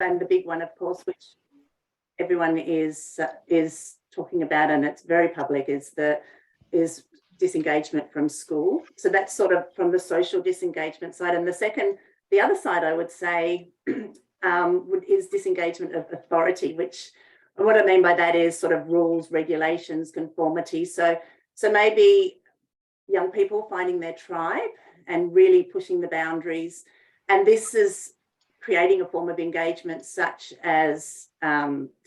and the big one, of course, which everyone is talking about, and it's very public, is disengagement from school. So that's sort of from the social disengagement side. And the other side, I would say, is disengagement of authority, which, and what I mean by that is sort of rules, regulations, conformity. So maybe young people finding their tribe and really pushing the boundaries. And this is creating a form of engagement such as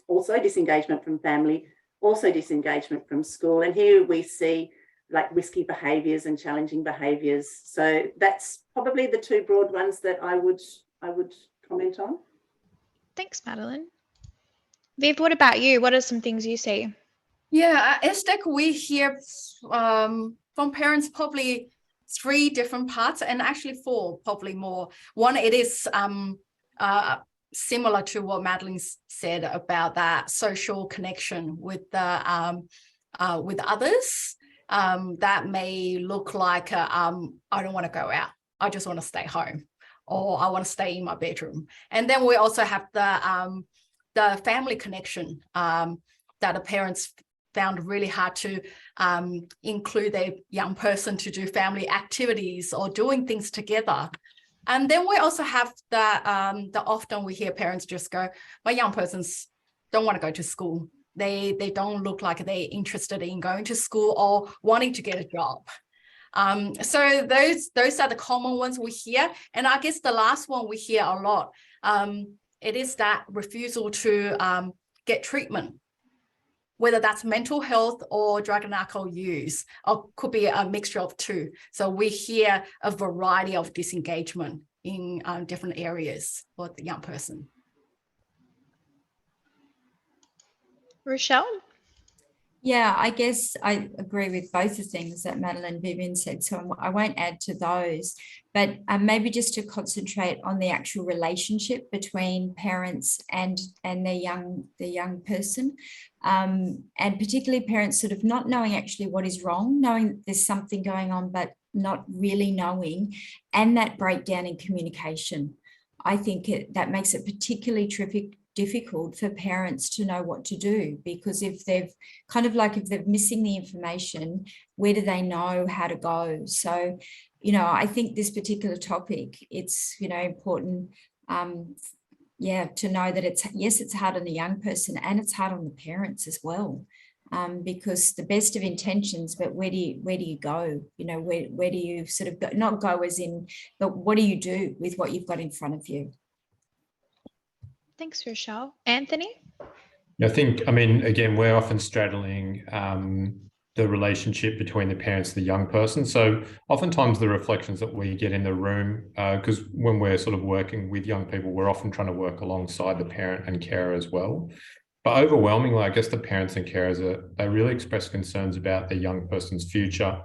also disengagement from family, also disengagement from school. And here we see like risky behaviours and challenging behaviours. So that's probably the two broad ones that I would comment on. Thanks, Madeline. Viv, what about you? What are some things you see? Yeah, it's like we hear from parents probably 3 different parts, and actually 4, probably more. One, it is similar to what Madeline said about that social connection with others. That may look like I don't want to go out, I just want to stay home, or I want to stay in my bedroom. And then we also have the family connection that the parents found really hard to include their young person to do family activities or doing things together. And then we also have the often we hear parents just go, my young persons don't want to go to school. They don't look like they're interested in going to school or wanting to get a job. So those are the common ones we hear. And I guess the last one we hear a lot, it is that refusal to get treatment, whether that's mental health or drug and alcohol use, or could be a mixture of two. So we hear a variety of disengagement in different areas for the young person. Rochelle? Yeah, I guess I agree with both the things that Madeline and Vivian said, so I won't add to those, but maybe just to concentrate on the actual relationship between parents and the young person, and particularly parents sort of not knowing actually what is wrong, knowing there's something going on, but not really knowing, and that breakdown in communication. I think that makes it particularly difficult for parents to know what to do, because if they're missing the information, where do they know how to go? So, I think this particular topic, it's, important, to know that it's hard on the young person and it's hard on the parents as well, because the best of intentions, but where do you go? Where do you sort of go, not go as in, but what do you do with what you've got in front of you? Thanks, Rochelle. Anthony? I think, again, we're often straddling the relationship between the parents and the young person. So oftentimes the reflections that we get in the room, because when we're sort of working with young people, we're often trying to work alongside the parent and carer as well. But overwhelmingly, I guess the parents and carers, they really express concerns about the young person's future.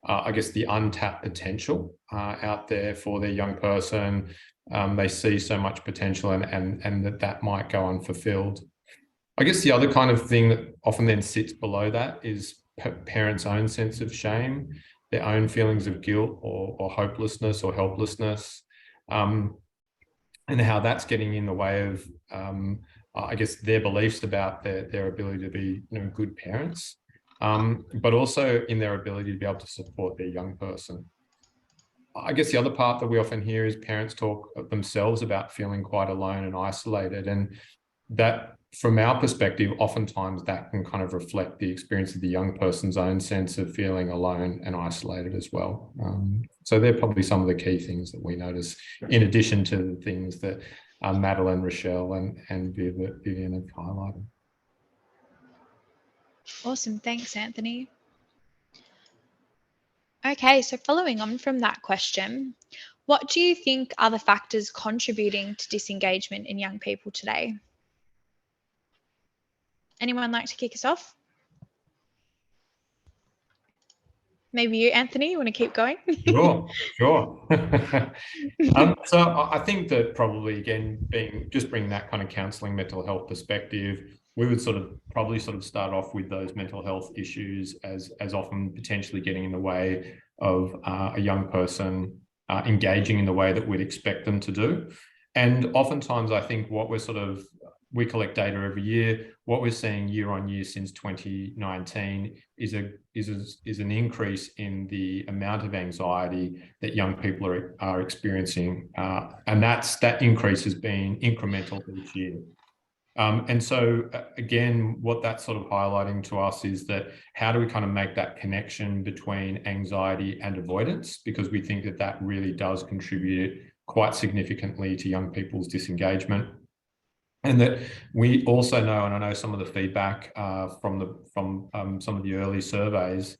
I guess the untapped potential out there for their young person. They see so much potential and that might go unfulfilled. I guess the other kind of thing that often then sits below that is parents' own sense of shame, their own feelings of guilt or hopelessness or helplessness, and how that's getting in the way of, I guess, their beliefs about their ability to be good parents, but also in their ability to be able to support their young person. I guess the other part that we often hear is parents talk themselves about feeling quite alone and isolated, and that, from our perspective, oftentimes that can kind of reflect the experience of the young person's own sense of feeling alone and isolated as well. So they're probably some of the key things that we notice, in addition to the things that Madeline, Rochelle and Vivian have highlighted. Awesome. Thanks, Anthony. Okay, so following on from that question, what do you think are the factors contributing to disengagement in young people today? Anyone like to kick us off? Maybe you, Anthony, you want to keep going? Sure. So I think that probably, again, bringing that kind of counselling mental health perspective, we would probably start off with those mental health issues as often potentially getting in the way of a young person engaging in the way that we'd expect them to do. And oftentimes, I think what we collect data every year. What we're seeing year on year since 2019 is an increase in the amount of anxiety that young people are experiencing, and that increase has been incremental each year. And so again, what that's sort of highlighting to us is that how do we kind of make that connection between anxiety and avoidance, because we think that that really does contribute quite significantly to young people's disengagement. And that we also know, and I know some of the feedback from some of the early surveys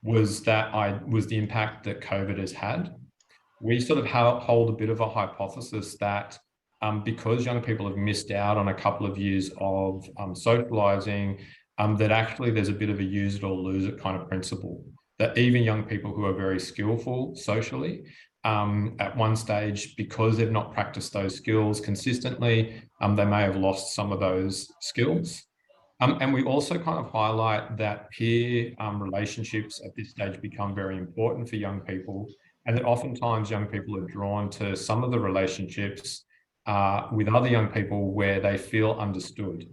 was the impact that COVID has had. We sort of hold a bit of a hypothesis that because young people have missed out on a couple of years of socializing, that actually there's a bit of a use it or lose it kind of principle. That even young people who are very skillful socially, at one stage, because they've not practiced those skills consistently, they may have lost some of those skills. And we also kind of highlight that peer relationships at this stage become very important for young people, and that oftentimes young people are drawn to some of the relationships with other young people where they feel understood.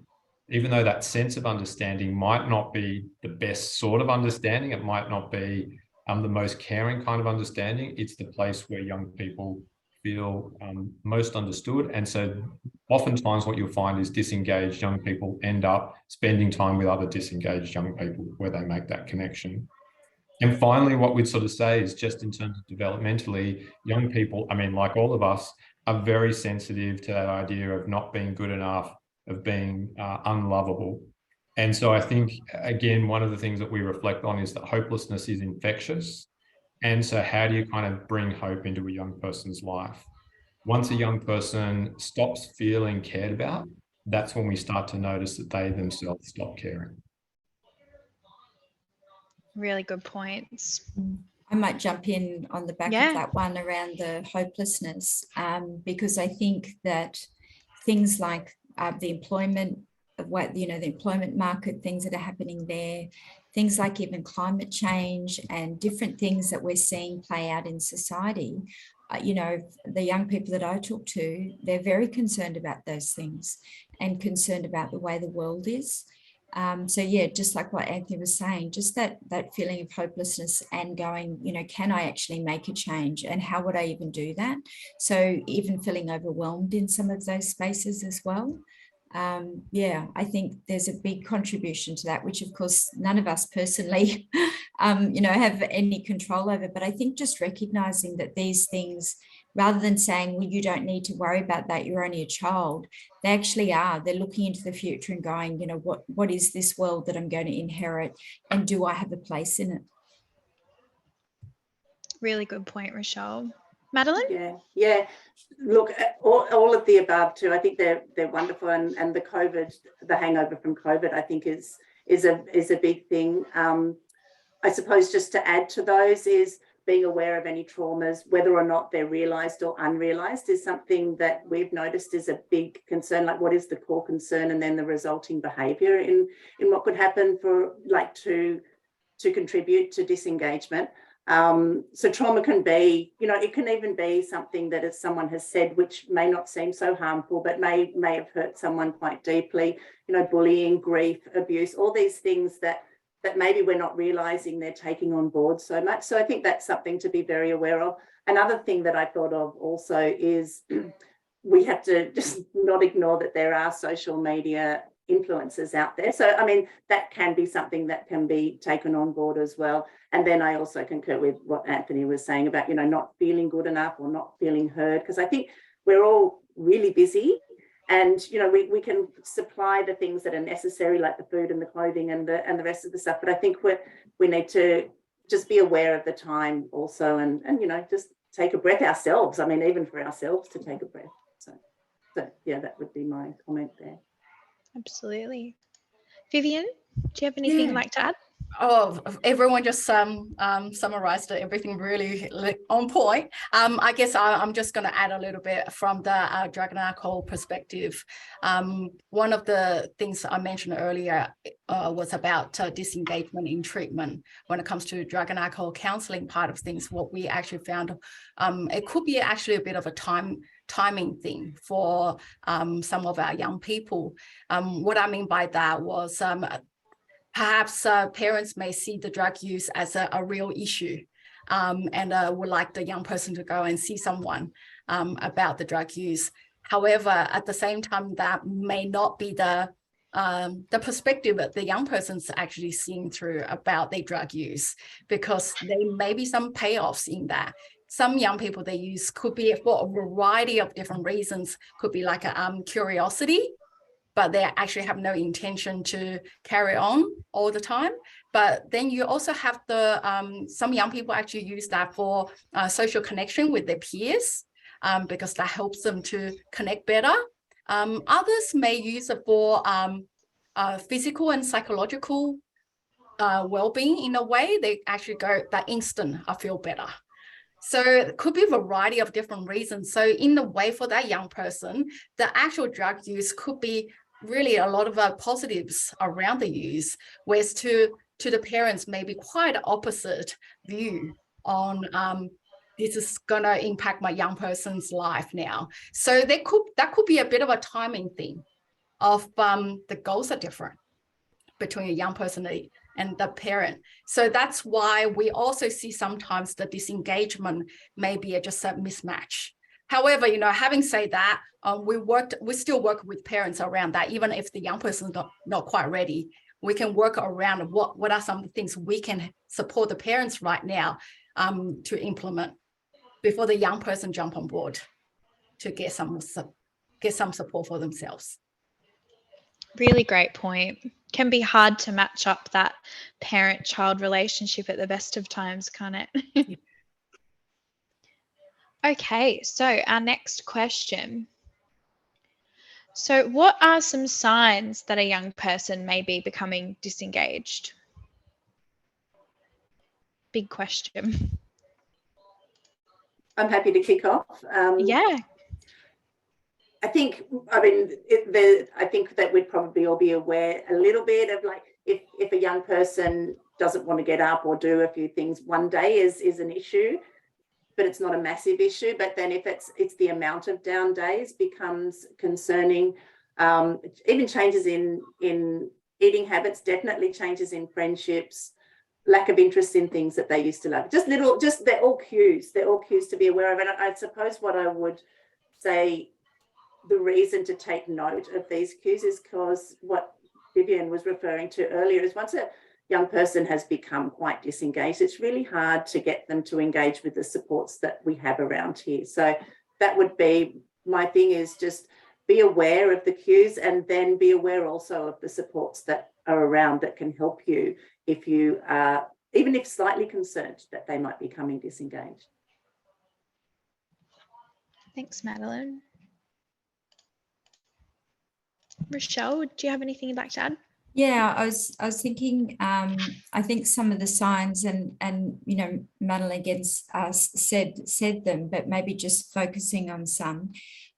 Even though that sense of understanding might not be the best sort of understanding, it might not be the most caring kind of understanding, it's the place where young people feel most understood. And so oftentimes what you'll find is disengaged young people end up spending time with other disengaged young people where they make that connection. And finally, what we'd sort of say is just in terms of developmentally, young people, I mean, like all of us, are very sensitive to that idea of not being good enough, of being unlovable. And so I think, again, one of the things that we reflect on is that hopelessness is infectious. And so how do you kind of bring hope into a young person's life? Once a young person stops feeling cared about, that's when we start to notice that they themselves stop caring. Really good points. I might jump in on the back of that one around the hopelessness, because I think that things like the employment the employment market, things that are happening there, things like even climate change and different things that we're seeing play out in society. The young people that I talk to, they're very concerned about those things and concerned about the way the world is. So yeah, just like what Anthony was saying, just that feeling of hopelessness and going, can I actually make a change, and how would I even do that? So even feeling overwhelmed in some of those spaces as well. I think there's a big contribution to that, which of course none of us personally, have any control over. But I think just recognizing that these things, rather than saying, well, you don't need to worry about that, you're only a child, they actually are. They're looking into the future and going, what is this world that I'm going to inherit, and do I have a place in it? Really good point, Rochelle. Madeline? Yeah. Look, all of the above too. I think they're wonderful, and the hangover from COVID, I think is a big thing. I suppose just to add to those is being aware of any traumas, whether or not they're realised or unrealised, is something that we've noticed is a big concern. Like, what is the core concern, and then the resulting behaviour in what could happen to contribute to disengagement. So trauma can be, it can even be something that if someone has said, which may not seem so harmful, but may have hurt someone quite deeply, bullying, grief, abuse, all these things that maybe we're not realising they're taking on board so much. So I think that's something to be very aware of. Another thing that I thought of also is we have to just not ignore that there are social media influences out there. So, I mean, that can be something that can be taken on board as well. And then I also concur with what Anthony was saying about, not feeling good enough or not feeling heard, because I think we're all really busy, and, we can supply the things that are necessary, like the food and the clothing and the rest of the stuff. But I think we need to just be aware of the time also, and just take a breath ourselves. I mean, even for ourselves to take a breath. So yeah, that would be my comment there. Absolutely. Vivian, do you have anything you'd like to add? Oh, everyone just summarized everything really on point. I guess I'm just going to add a little bit from the drug and alcohol perspective. One of the things I mentioned earlier was about disengagement in treatment. When it comes to drug and alcohol counselling part of things, what we actually found, it could be actually a bit of a time timing thing for some of our young people. What I mean by that was perhaps parents may see the drug use as a real issue, and would like the young person to go and see someone about the drug use. However, at the same time, that may not be the perspective that the young person's actually seeing through about their drug use, because there may be some payoffs in that. Some young people they use could be for a variety of different reasons, could be like a curiosity, but they actually have no intention to carry on all the time. But then you also have the some young people actually use that for social connection with their peers, because that helps them to connect better. Others may use it for physical and psychological well-being. In a way, they actually go that instant, I feel better. So it could be a variety of different reasons. So in the way for that young person, the actual drug use could be really a lot of positives around the use, whereas to the parents maybe quite opposite view on this is going to impact my young person's life now. So that could be a bit of a timing thing of the goals are different between a young person and the parent. So that's why we also see sometimes the disengagement may be just a mismatch. However, having said that, we still work with parents around that. Even if the young person is not quite ready, we can work around what are some of the things we can support the parents right now to implement before the young person jump on board to get some support for themselves. Really great point. Can be hard to match up that parent-child relationship at the best of times, can't it? Yeah. Okay, so our next question. So what are some signs that a young person may be becoming disengaged? Big question. I'm happy to kick off. Yeah. I think that we'd probably all be aware a little bit of, like, if a young person doesn't want to get up or do a few things one day is an issue, but it's not a massive issue. But then if it's the amount of down days becomes concerning. Even changes in eating habits, definitely changes in friendships, lack of interest in things that they used to love. They're all cues. They're all cues to be aware of. And I suppose what I would say, the reason to take note of these cues is because what Vivian was referring to earlier is once a young person has become quite disengaged, it's really hard to get them to engage with the supports that we have around here. So that would be my thing, is just be aware of the cues, and then be aware also of the supports that are around that can help you if you are, even if slightly concerned that they might be becoming disengaged. Thanks, Madeline. Rochelle, do you have anything you'd like to add? Yeah, I was thinking, I think some of the signs and Madeline again said them, but maybe just focusing on some.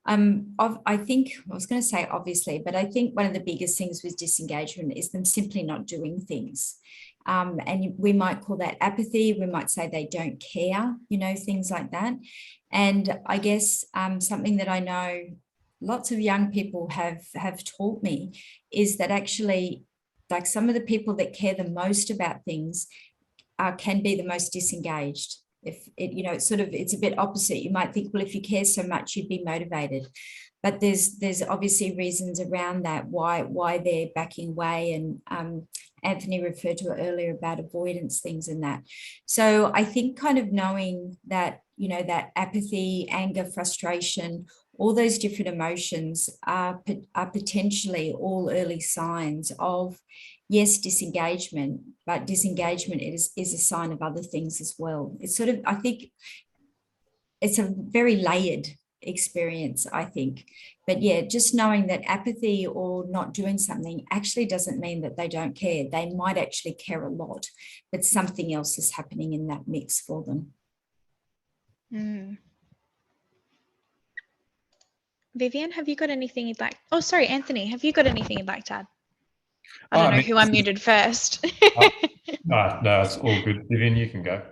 I think, I was going to say obviously, but I think one of the biggest things with disengagement is them simply not doing things. And we might call that apathy. We might say they don't care, things like that. And I guess something that I know lots of young people have taught me is that actually, like, some of the people that care the most about things can be the most disengaged. If it, it's a bit opposite. You might think, well, if you care so much, you'd be motivated. But there's obviously reasons around that why they're backing away, and Anthony referred to it earlier about avoidance things and that. So I think kind of knowing that, that apathy, anger, frustration, all those different emotions are potentially all early signs of, yes, disengagement, but disengagement is a sign of other things as well. It's sort of, I think it's a very layered experience, I think. But yeah, just knowing that apathy or not doing something actually doesn't mean that they don't care. They might actually care a lot, but something else is happening in that mix for them. Mm. Vivian, have you got anything you'd like? Oh, sorry, Anthony, have you got anything you'd like to add? I don't know who unmuted first. No, it's all good. Vivian, you can go.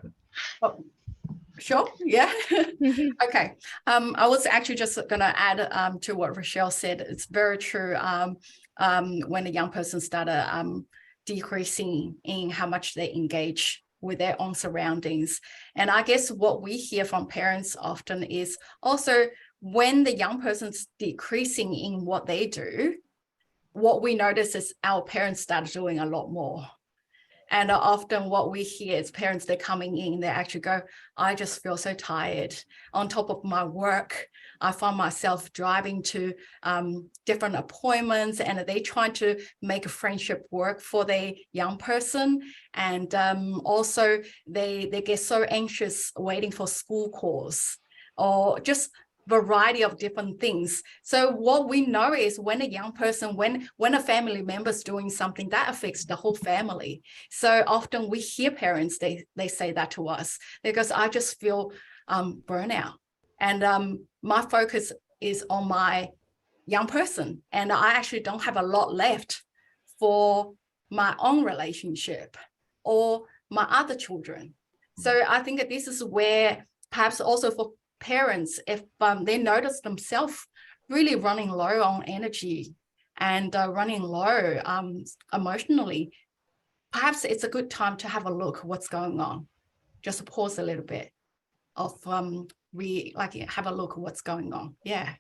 Sure. Yeah. Okay. I was actually just going to add to what Rochelle said. It's very true. When a young person started decreasing in how much they engage with their own surroundings. And I guess what we hear from parents often is also when the young person's decreasing in what they do, what we notice is our parents start doing a lot more. And often what we hear is parents, they're coming in, they actually go, I just feel so tired. On top of my work, I find myself driving to different appointments, and they trying to make a friendship work for the young person. And also they get so anxious waiting for school calls or just variety of different things. So what we know is when a young person, when a family member's doing something, that affects the whole family. So often we hear parents, they say that to us because I just feel burnout, and my focus is on my young person, and I actually don't have a lot left for my own relationship or my other children. So I think that this is where perhaps also for parents, if they notice themselves really running low on energy and running low emotionally, perhaps it's a good time to have a look at what's going on. Just pause a little bit of have a look at what's going on. Yeah.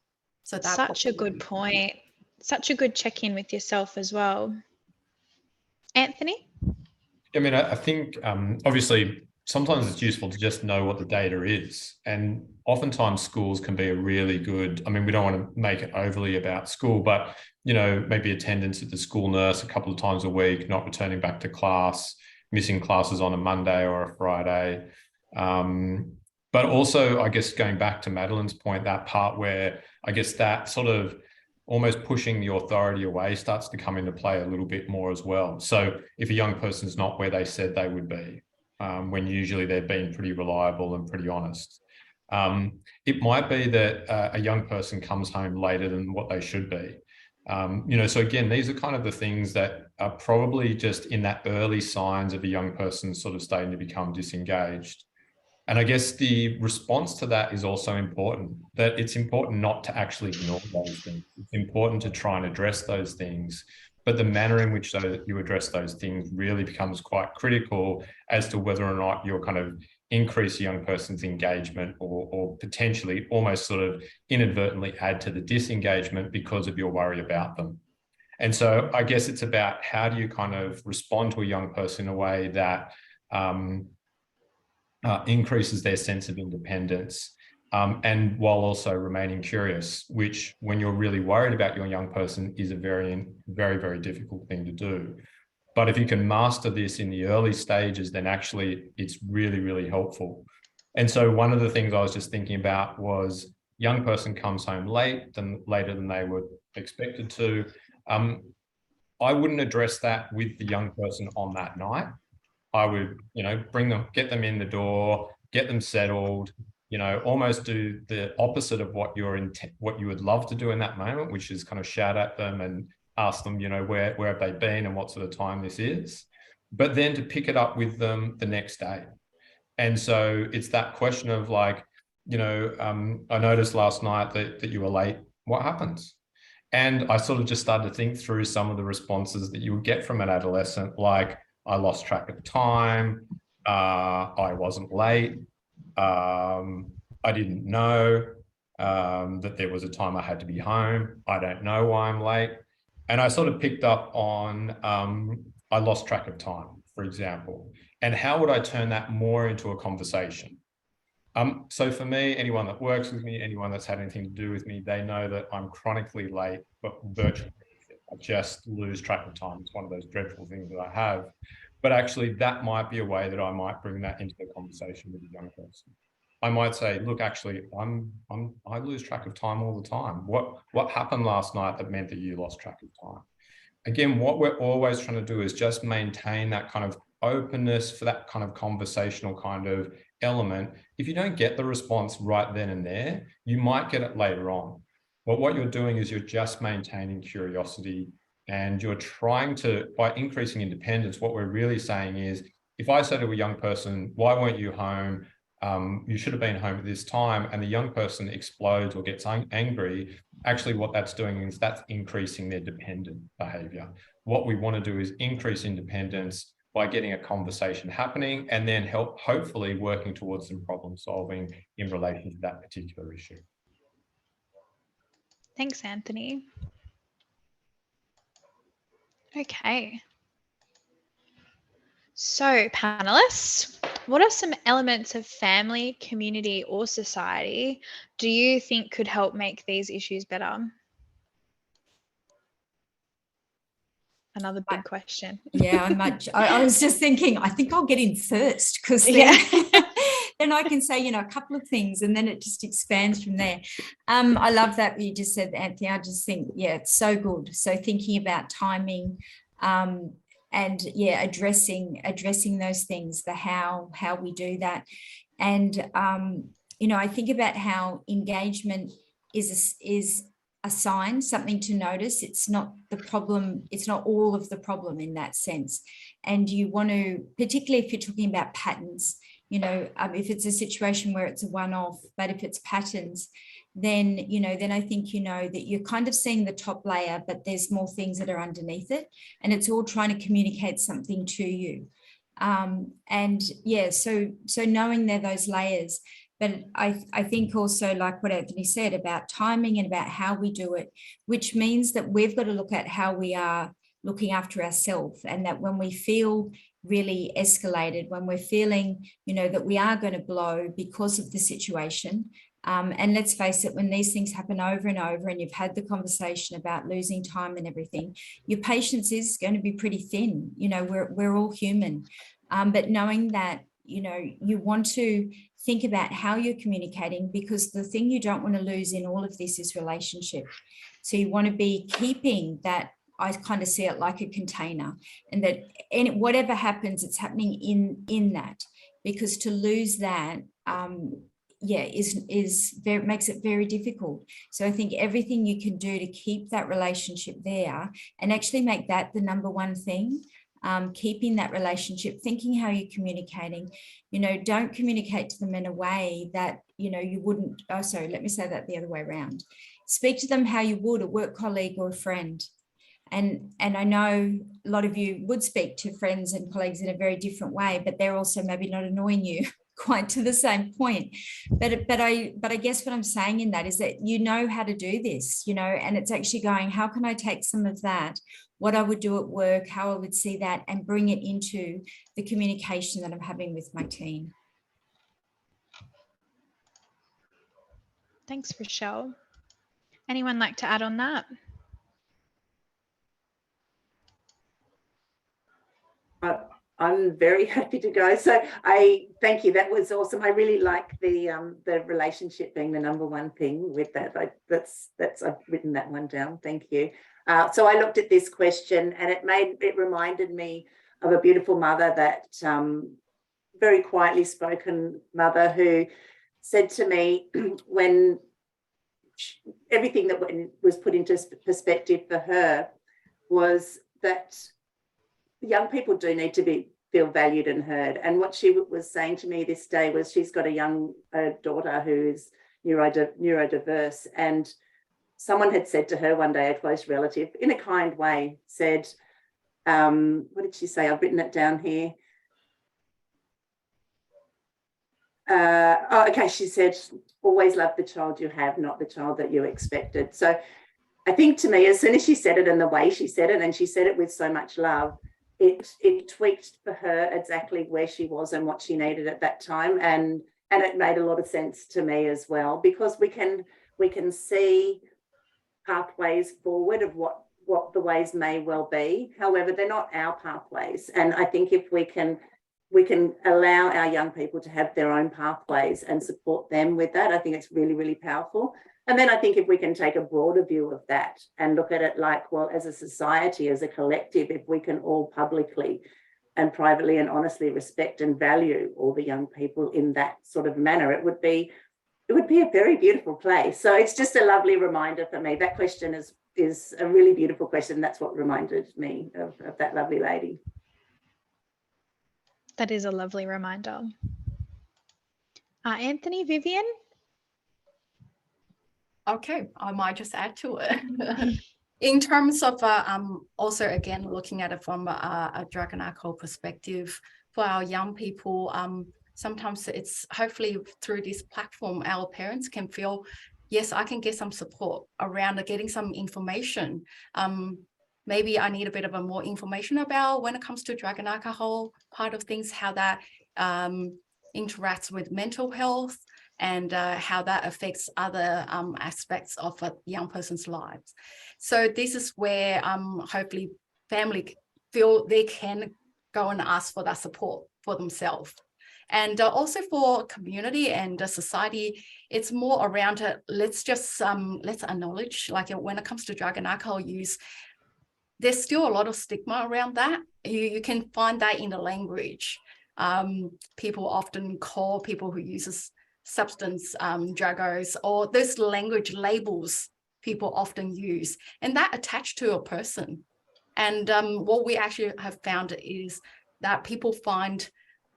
So that's such a good point. Such a good check-in with yourself as well. Anthony? I mean, I think obviously sometimes it's useful to just know what the data is. And oftentimes schools can be a really good, I mean, we don't want to make it overly about school, but, you know, maybe attendance at the school nurse a couple of times a week, not returning back to class, missing classes on a Monday or a Friday. But also, I guess, going back to Madeline's point, that part where I guess that sort of almost pushing the authority away starts to come into play a little bit more as well. So if a young person's not where they said they would be, when usually they've been pretty reliable and pretty honest, it might be that a young person comes home later than what they should be. You know, so again, these are kind of the things that are probably just in that early signs of a young person sort of starting to become disengaged. And I guess the response to that is also important, that it's important not to actually ignore those things. It's important to try and address those things, but the manner in which you address those things really becomes quite critical as to whether or not you're kind of increase a young person's engagement or potentially almost sort of inadvertently add to the disengagement because of your worry about them. And so I guess it's about how do you kind of respond to a young person in a way that increases their sense of independence, and while also remaining curious, which when you're really worried about your young person is a very, very, very difficult thing to do. But if you can master this in the early stages, then actually it's really, really helpful. And so one of the things I was just thinking about was young person comes home later than they were expected to. I wouldn't address that with the young person on that night. I would, you know, get them in the door, get them settled, you know, almost do the opposite of what you would love to do in that moment, which is kind of shout at them and ask them, you know, where have they been and what sort of time this is, but then to pick it up with them the next day. And so it's that question of like, you know, I noticed last night that you were late. What happens? And I sort of just started to think through some of the responses that you would get from an adolescent, like, I lost track of time, I wasn't late, I didn't know that there was a time I had to be home, I don't know why I'm late. And I sort of picked up on, I lost track of time, for example. And how would I turn that more into a conversation? So for me, anyone that works with me, anyone that's had anything to do with me, they know that I'm chronically late, but virtually I just lose track of time. It's one of those dreadful things that I have. But actually, that might be a way that I might bring that into the conversation with a young person. I might say, look, actually, I lose track of time all the time. What happened last night that meant that you lost track of time? Again, what we're always trying to do is just maintain that kind of openness for that kind of conversational kind of element. If you don't get the response right then and there, you might get it later on. But what you're doing is you're just maintaining curiosity, and you're trying to, by increasing independence, what we're really saying is, if I say to a young person, why weren't you home? you should have been home at this time, and the young person explodes or gets angry, actually what that's doing is that's increasing their dependent behaviour. What we want to do is increase independence by getting a conversation happening and then hopefully working towards some problem solving in relation to that particular issue. Thanks, Anthony. Okay. So, panelists, what are some elements of family, community, or society do you think could help make these issues better? Another big question. Yeah, I was just thinking, I think I'll get in first, because then I can say, a couple of things, and then it just expands from there. I love that you just said, Anthony. I just think, it's so good. So thinking about timing, and addressing those things, the how we do that. And I think about how engagement is a sign, something to notice. It's not the problem, it's not all of the problem in that sense. And you want to, particularly if you're talking about patterns, if it's a situation where it's a one-off, but if it's patterns, then I think that you're kind of seeing the top layer, but there's more things that are underneath it, and it's all trying to communicate something to you. So knowing there are those layers. But I think also, like what Anthony said about timing and about how we do it, which means that we've got to look at how we are looking after ourselves, and that when we feel really escalated, when we're feeling, that we are going to blow because of the situation. And let's face it, when these things happen over and over, and you've had the conversation about losing time and everything, your patience is going to be pretty thin. We're all human. But knowing that, you want to think about how you're communicating, because the thing you don't want to lose in all of this is relationship. So you want to be keeping that. I kind of see it like a container, and that whatever happens, it's happening in that, because to lose that, makes it very difficult. So I think everything you can do to keep that relationship there, and actually make that the number one thing. Keeping that relationship, thinking how you're communicating, don't communicate to them in a way that, you wouldn't, let me say that the other way around. Speak to them how you would a work colleague or a friend. And I know a lot of you would speak to friends and colleagues in a very different way, but they're also maybe not annoying you quite to the same point. But I guess what I'm saying in that is that how to do this, and it's actually going, how can I take some of that, what I would do at work, how I would see that, and bring it into the communication that I'm having with my team. Thanks, Rochelle. Anyone like to add on that? I'm very happy to go. So I thank you. That was awesome. I really like the relationship being the number one thing with that. I've written that one down. Thank you. So I looked at this question, and it reminded me of a beautiful mother, that very quietly spoken mother, who said to me when everything that was put into perspective for her was that young people do need to feel valued and heard. And what she was saying to me this day was, she's got a young daughter who is neurodiverse, and someone had said to her one day, a close relative, in a kind way, said, what did she say? I've written it down here. She said, always love the child you have, not the child that you expected. So I think, to me, as soon as she said it, and the way she said it, and she said it with so much love, it tweaked for her exactly where she was and what she needed at that time. And it made a lot of sense to me as well, because we can see pathways forward of what the ways may well be. However, they're not our pathways. And I think if we can allow our young people to have their own pathways and support them with that, I think it's really, really powerful. And then I think if we can take a broader view of that and look at it like, well, as a society, as a collective, if we can all publicly and privately and honestly respect and value all the young people in that sort of manner, it would be a very beautiful place. So it's just a lovely reminder for me. That question is a really beautiful question. That's what reminded me of that lovely lady. That is a lovely reminder. Anthony, Vivian? Okay, I might just add to it. In terms of also, again, looking at it from a drug and alcohol perspective, for our young people, sometimes it's hopefully through this platform, our parents can feel, yes, I can get some support around getting some information. Maybe I need a bit of a more information about when it comes to drug and alcohol part of things, how that interacts with mental health, and how that affects other aspects of a young person's lives. So this is where hopefully family feel they can go and ask for that support for themselves. And also for community and society, it's more around let's acknowledge, like when it comes to drug and alcohol use, there's still a lot of stigma around that. You can find that in the language. People often call people who uses substance druggers, or those language labels people often use, and that attached to a person. And what we actually have found is that people find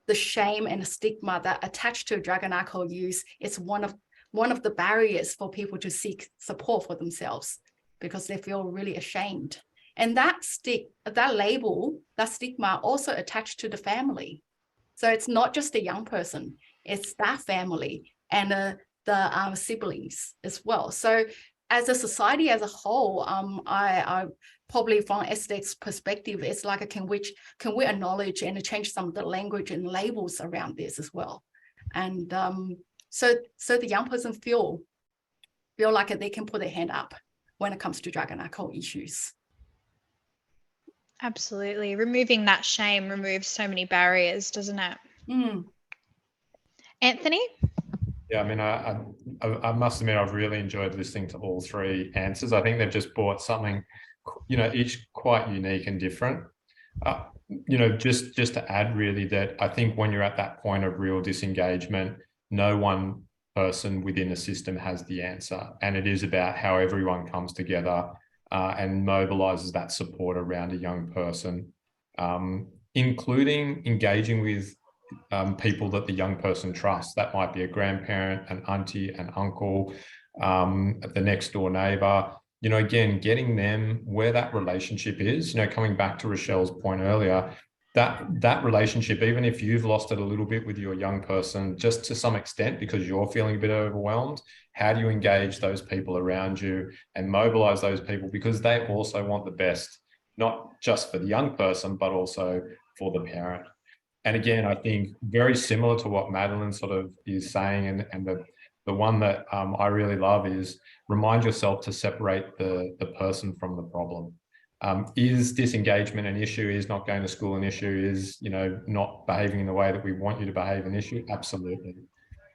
the shame and the stigma that attached to drug and alcohol use is one of the barriers for people to seek support for themselves, because they feel really ashamed. And that label, that stigma also attached to the family. So it's not just the young person, it's that family and the siblings as well. So as a society as a whole, I probably from SDEC's perspective, it's like, can we acknowledge and change some of the language and labels around this as well? And so the young person feel like they can put their hand up when it comes to drug and alcohol issues. Absolutely. Removing that shame removes so many barriers, doesn't it? Anthony? Yeah, I mean, I must admit, I've really enjoyed listening to all three answers. I think they've just brought something, each quite unique and different. Just to add really that I think when you're at that point of real disengagement, no one person within the system has the answer. And it is about how everyone comes together and mobilizes that support around a young person, including engaging with people that the young person trusts. That might be a grandparent, an auntie, an uncle, the next door neighbor. Again, getting them where that relationship is, coming back to Rochelle's point earlier, that relationship, even if you've lost it a little bit with your young person, just to some extent, because you're feeling a bit overwhelmed, how do you engage those people around you and mobilize those people, because they also want the best, not just for the young person, but also for the parent. And again, I think very similar to what Madeline sort of is saying, and the one that I really love is remind yourself to separate the person from the problem. Is disengagement an issue? Is not going to school an issue? Is not behaving in the way that we want you to behave an issue? Absolutely.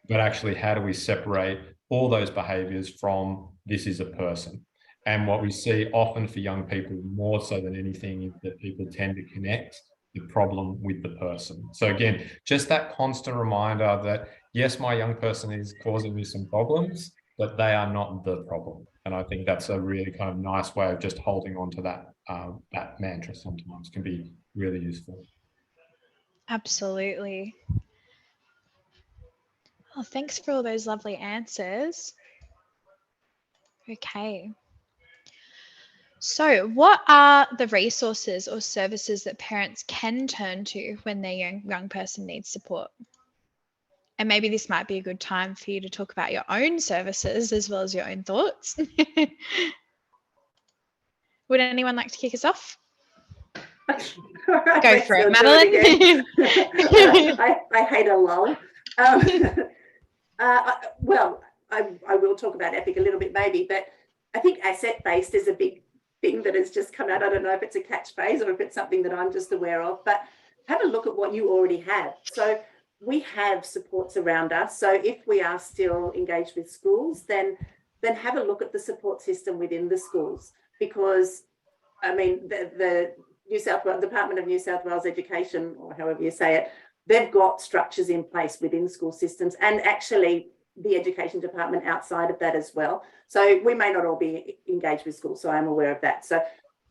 But actually, how do we separate all those behaviors from this is a person? And what we see often for young people, more so than anything, is that people tend to connect the problem with the person. So again, just that constant reminder that yes, my young person is causing me some problems, but they are not the problem. And I think that's a really kind of nice way of just holding on to that mantra sometimes can be really useful. Absolutely. Oh, thanks for all those lovely answers. Okay. So what are the resources or services that parents can turn to when their young person needs support? And maybe this might be a good time for you to talk about your own services as well as your own thoughts. Would anyone like to kick us off? Right, Go for it, Madeline. I hate a lull. Well, I will talk about EPIC a little bit maybe, but I think asset-based is a big thing that has just come out. I don't know if it's a catchphrase or if it's something that I'm just aware of, but have a look at what you already have. So we have supports around us. So if we are still engaged with schools, then have a look at the support system within the schools, because I mean, the Department of New South Wales Education, or however you say it, they've got structures in place within school systems, and actually the education department outside of that as well. So we may not all be engaged with schools, so I'm aware of that. So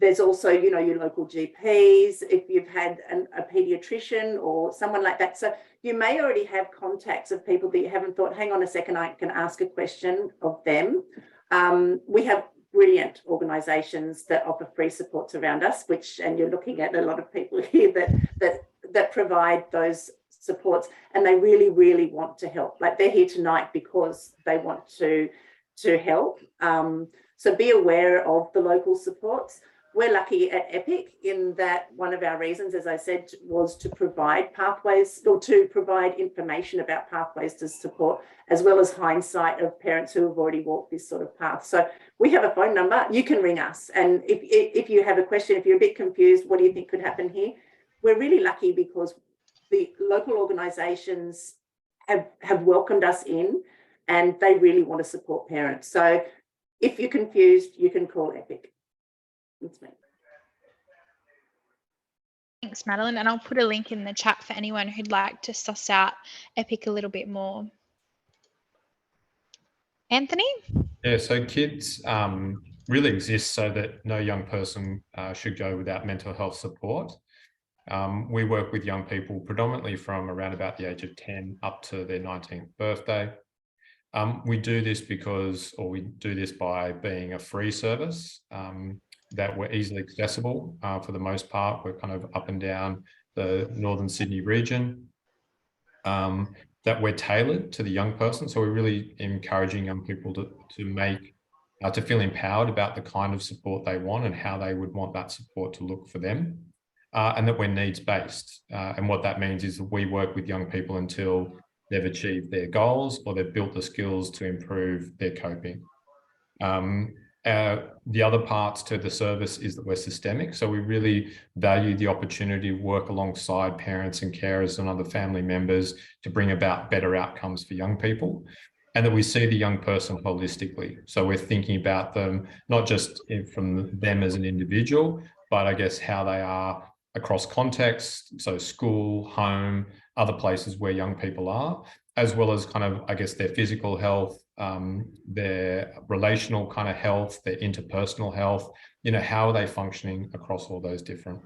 There's also, you know, your local GPs, if you've had a paediatrician or someone like that. So you may already have contacts of people that you haven't thought, hang on a second, I can ask a question of them. We have brilliant organisations that offer free supports around us, and you're looking at a lot of people here that provide those supports, and they really, really want to help. Like, they're here tonight because they want to help. So be aware of the local supports. We're lucky at Epic in that one of our reasons, as I said, was to provide pathways, or to provide information about pathways to support, as well as hindsight of parents who have already walked this sort of path. So we have a phone number. You can ring us. And if you have a question, if you're a bit confused, what do you think could happen here? We're really lucky because the local organisations have welcomed us in, and they really want to support parents. So if you're confused, you can call Epic. That's me. Thanks, Madeline. And I'll put a link in the chat for anyone who'd like to suss out Epic a little bit more. Anthony? Yeah, so Kyds really exists so that no young person should go without mental health support. We work with young people predominantly from around about the age of 10 up to their 19th birthday. We do this by being a free service, that we're easily accessible for the most part. We're kind of up and down the Northern Sydney region, that we're tailored to the young person. So we're really encouraging young people to feel empowered about the kind of support they want and how they would want that support to look for them, and that we're needs-based. And what that means is that we work with young people until they've achieved their goals or they've built the skills to improve their coping. The other parts to the service is that we're systemic. So we really value the opportunity to work alongside parents and carers and other family members to bring about better outcomes for young people, and that we see the young person holistically. So we're thinking about them, not just from them as an individual, but I guess how they are across contexts, so school, home, other places where young people are, as well as kind of, I guess, their physical health, their relational kind of health, their interpersonal health, you know, how are they functioning across all those different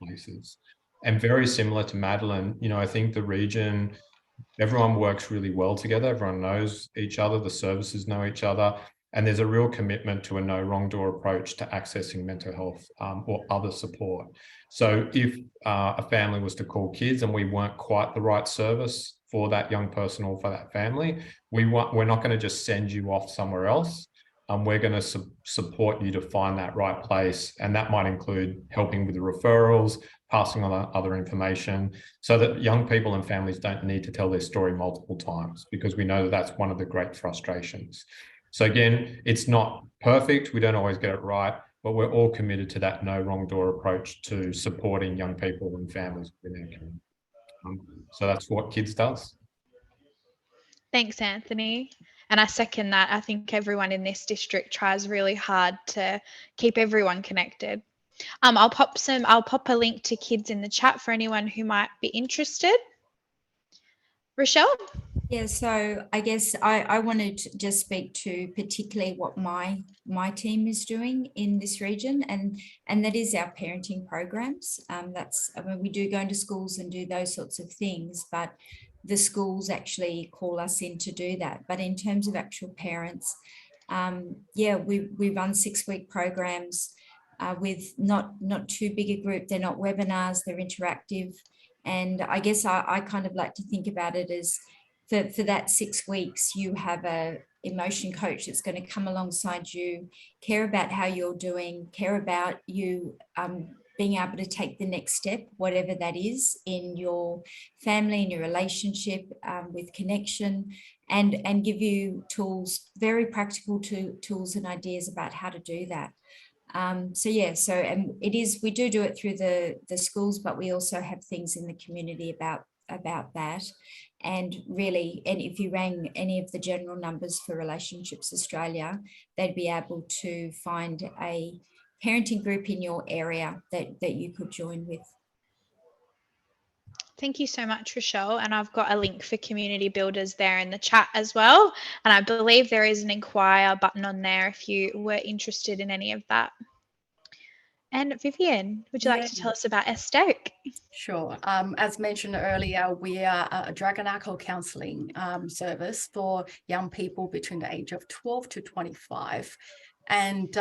places. And very similar to Madeline, you know, I think the region, everyone works really well together. Everyone knows each other, the services know each other, and there's a real commitment to a no wrong door approach to accessing mental health or other support. So if a family was to call Kyds and we weren't quite the right service for that young person or for that family, we're not going to just send you off somewhere else. We're going to support you to find that right place. And that might include helping with the referrals, passing on other information, so that young people and families don't need to tell their story multiple times, because we know that that's one of the great frustrations. So again, it's not perfect. We don't always get it right, but we're all committed to that no wrong door approach to supporting young people and families within our community. So that's what Kyds does. Thanks, Anthony. And I second that. I think everyone in this district tries really hard to keep everyone connected. I'll pop a link to Kyds in the chat for anyone who might be interested. Rochelle? Yeah, so I guess I wanted to just speak to particularly what my team is doing in this region, and that is our parenting programs. We do go into schools and do those sorts of things, but the schools actually call us in to do that. But in terms of actual parents, we run 6-week programs with not too big a group. They're not webinars, they're interactive. And I guess I kind of like to think about it as for that 6 weeks, you have a emotion coach that's going to come alongside you, care about how you're doing, care about you being able to take the next step, whatever that is, in your family, in your relationship, with connection, and give you tools, very practical tools and ideas about how to do that. And we do it through the schools, but we also have things in the community about that. And really, and if you rang any of the general numbers for Relationships Australia, they'd be able to find a parenting group in your area that you could join with. Thank you so much, Rochelle. And I've got a link for community builders there in the chat as well. And I believe there is an inquire button on there if you were interested in any of that. And Vivian, would you like to tell us about SDOC? Sure. As mentioned earlier, we are a drug and alcohol counselling service for young people between the age of 12 to 25. And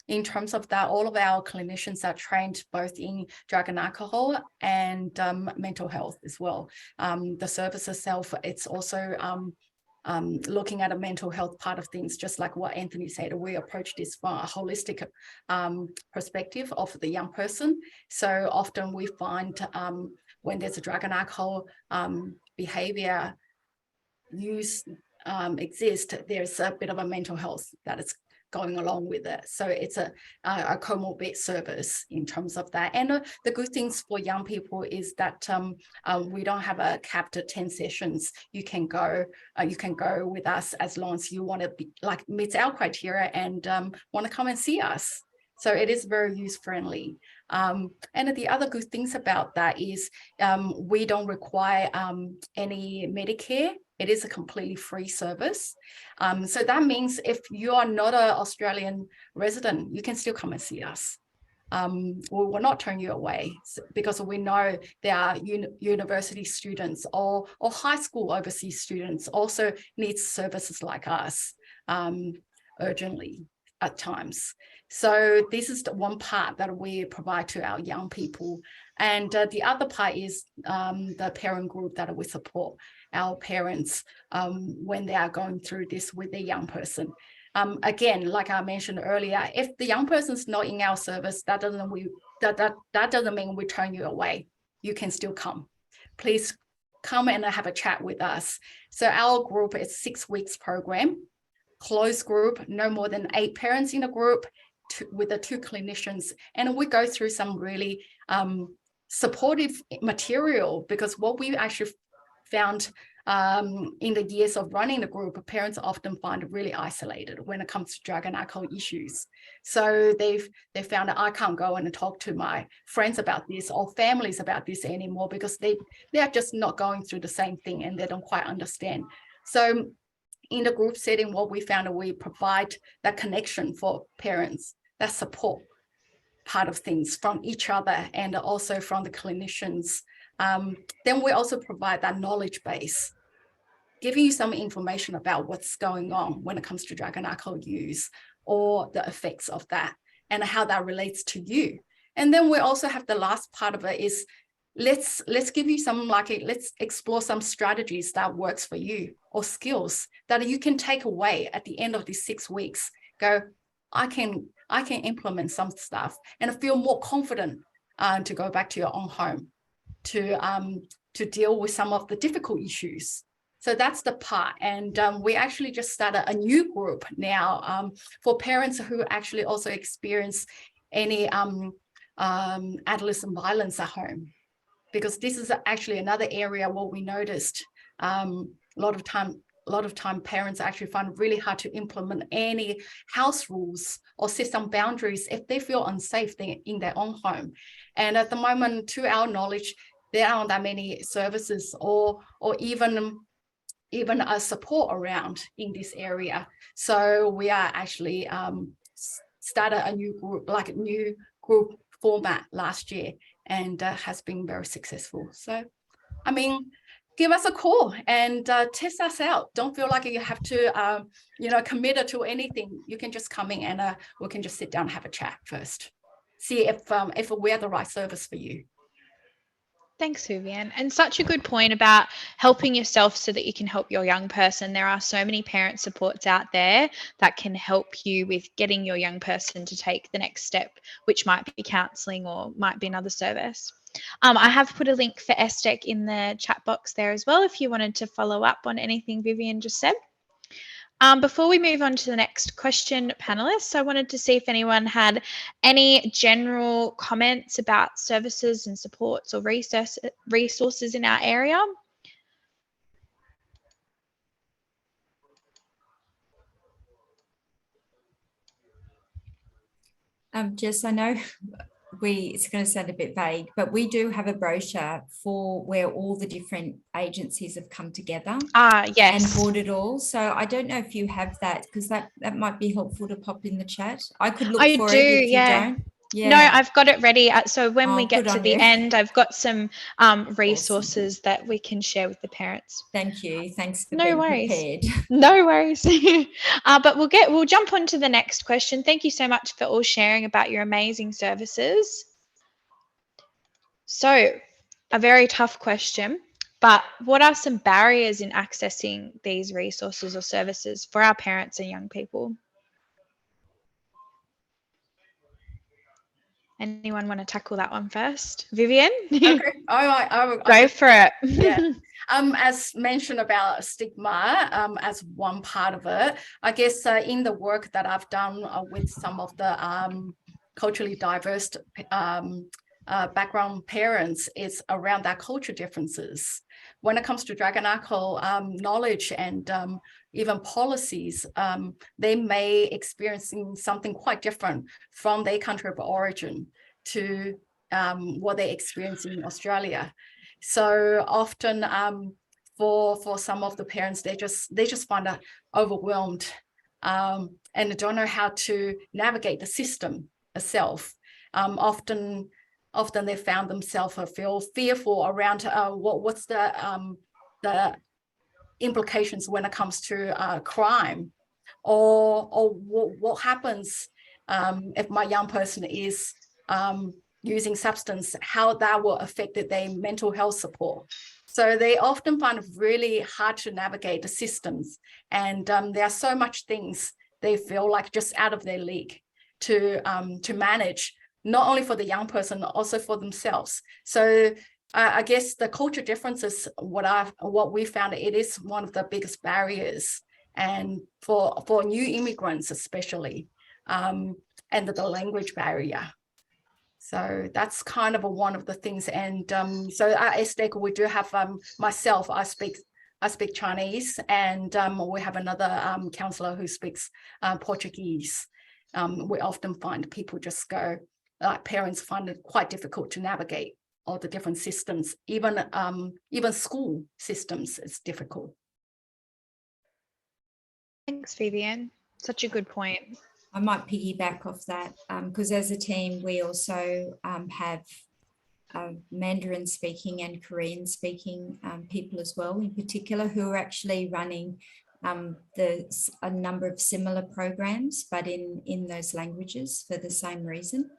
in terms of that, all of our clinicians are trained both in drug and alcohol and mental health as well. The service itself, it's also looking at a mental health part of things, just like what Anthony said, we approach this from a holistic perspective of the young person. So often we find when there's a drug and alcohol behaviour use exist, there's a bit of a mental health that is going along with it. So it's a comorbid service in terms of that. And the good things for young people is that we don't have a capped 10 sessions. You can go with us as long as you want to be like meet our criteria and want to come and see us. So it is very user friendly. And the other good things about that is we don't require any Medicare. It is a completely free service. So that means if you are not an Australian resident, you can still come and see us. We will not turn you away because we know there are university students or high school overseas students also need services like us urgently at times. So this is the one part that we provide to our young people. And the other part is the parent group that we support our parents when they are going through this with a young person. Again, like I mentioned earlier, if the young person's not in our service, that doesn't mean we turn you away. You can still come. Please come and have a chat with us. So our group is 6 weeks program, closed group, no more than 8 parents in a group with the 2 clinicians. And we go through some really supportive material, because what we actually found in the years of running the group, parents often find it really isolated when it comes to drug and alcohol issues. So they found that I can't go and talk to my friends about this or families about this anymore because they are just not going through the same thing and they don't quite understand. So in the group setting, what we found, we provide that connection for parents, that support part of things from each other and also from the clinicians. Then we also provide that knowledge base, giving you some information about what's going on when it comes to drug and alcohol use or the effects of that and how that relates to you. And then we also have the last part of it is let's give you some let's explore some strategies that works for you or skills that you can take away at the end of these 6 weeks. Go, I can implement some stuff and feel more confident to go back to your own home to deal with some of the difficult issues. So that's the part. And we actually just started a new group now for parents who actually also experience any adolescent violence at home, because this is actually another area where we noticed a lot of time parents actually find it really hard to implement any house rules or set some boundaries if they feel unsafe in their own home. And at the moment, to our knowledge, there aren't that many services or even a support around in this area. So we are actually started a new group format last year, and has been very successful. So, I mean, give us a call and test us out. Don't feel like you have to, commit to anything. You can just come in and we can just sit down and have a chat first. See if we're the right service for you. Thanks, Vivian. And such a good point about helping yourself so that you can help your young person. There are so many parent supports out there that can help you with getting your young person to take the next step, which might be counselling or might be another service. I have put a link for SDEC in the chat box there as well if you wanted to follow up on anything Vivian just said. Before we move on to the next question, panelists, I wanted to see if anyone had any general comments about services and supports or resources in our area. Jess, I know it's going to sound a bit vague, but we do have a brochure for where all the different agencies have come together. Yes. And brought it all. So I don't know if you have that, because that might be helpful to pop in the chat. I could look for it if you don't. Yeah. No, I've got it ready. So when we Oh, get good to on the you. end, I've got some resources that we can share with the parents. Thank you. Thanks for No being worries. prepared. No worries. But we'll jump on to the next question. Thank you so much for all sharing about your amazing services. So, a very tough question, but what are some barriers in accessing these resources or services for our parents and young people? Anyone want to tackle that one first? Vivian? Okay. I Go for it. Yeah. As mentioned about stigma, as one part of it, I guess in the work that I've done with some of the culturally diverse background parents, is around that culture differences. When it comes to drug and alcohol knowledge and even policies, they may experiencing something quite different from their country of origin to what they experience in Australia. So often for some of the parents, they just find it overwhelmed and they don't know how to navigate the system itself. Often they found themselves feel fearful around what's the implications when it comes to crime, or what happens if my young person is using substance, how that will affect their mental health support. So they often find it really hard to navigate the systems, and there are so much things they feel like just out of their league to manage, not only for the young person, also for themselves. So I guess the culture differences, what we found, it is one of the biggest barriers, and for new immigrants especially, and the language barrier. So that's kind of one of the things. And so at SDEC, we do have myself, I speak Chinese, and we have another counsellor who speaks Portuguese. We often find people just go, parents find it quite difficult to navigate all the different systems, even school systems, it's difficult. Thanks, Vivian. Such a good point. I might piggyback off that because as a team, we also have Mandarin speaking and Korean speaking people as well, in particular, who are actually running a number of similar programs, but in those languages for the same reason,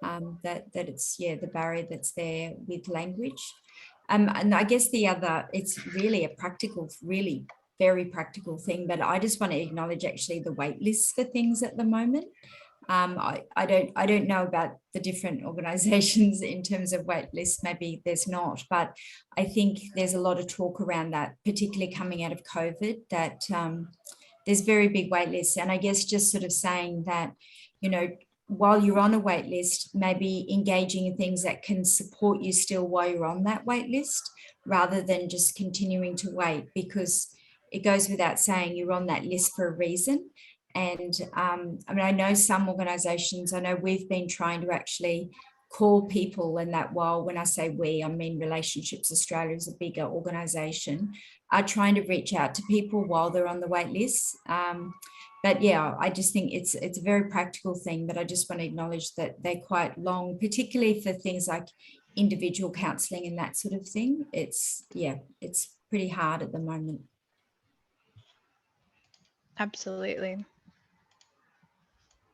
that it's, the barrier that's there with language. And I guess it's really a practical, really very practical thing, but I just want to acknowledge actually the wait lists for things at the moment. I don't know about the different organizations in terms of wait lists, maybe there's not, but I think there's a lot of talk around that, particularly coming out of COVID, that there's very big wait lists. And I guess just sort of saying that, while you're on a wait list, maybe engaging in things that can support you still while you're on that wait list, rather than just continuing to wait, because it goes without saying you're on that list for a reason. And I know some organizations, I know we've been trying to actually call people, and that, while when I say we, I mean Relationships Australia is a bigger organization, are trying to reach out to people while they're on the wait list. But yeah, I just think it's a very practical thing, but I just want to acknowledge that they're quite long, particularly for things like individual counselling and that sort of thing. It's pretty hard at the moment. Absolutely.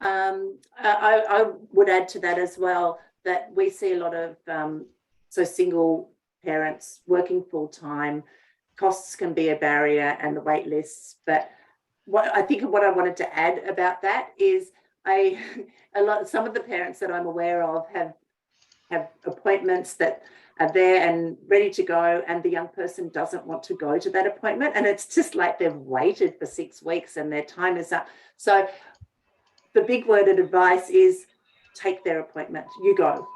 I would add to that as well, that we see a lot of single parents working full time. Costs can be a barrier, and the wait lists. But what I wanted to add about that is some of the parents that I'm aware of have appointments that are there and ready to go, and the young person doesn't want to go to that appointment, and it's just like they've waited for 6 weeks and their time is up. So the big word of advice is take their appointment. You go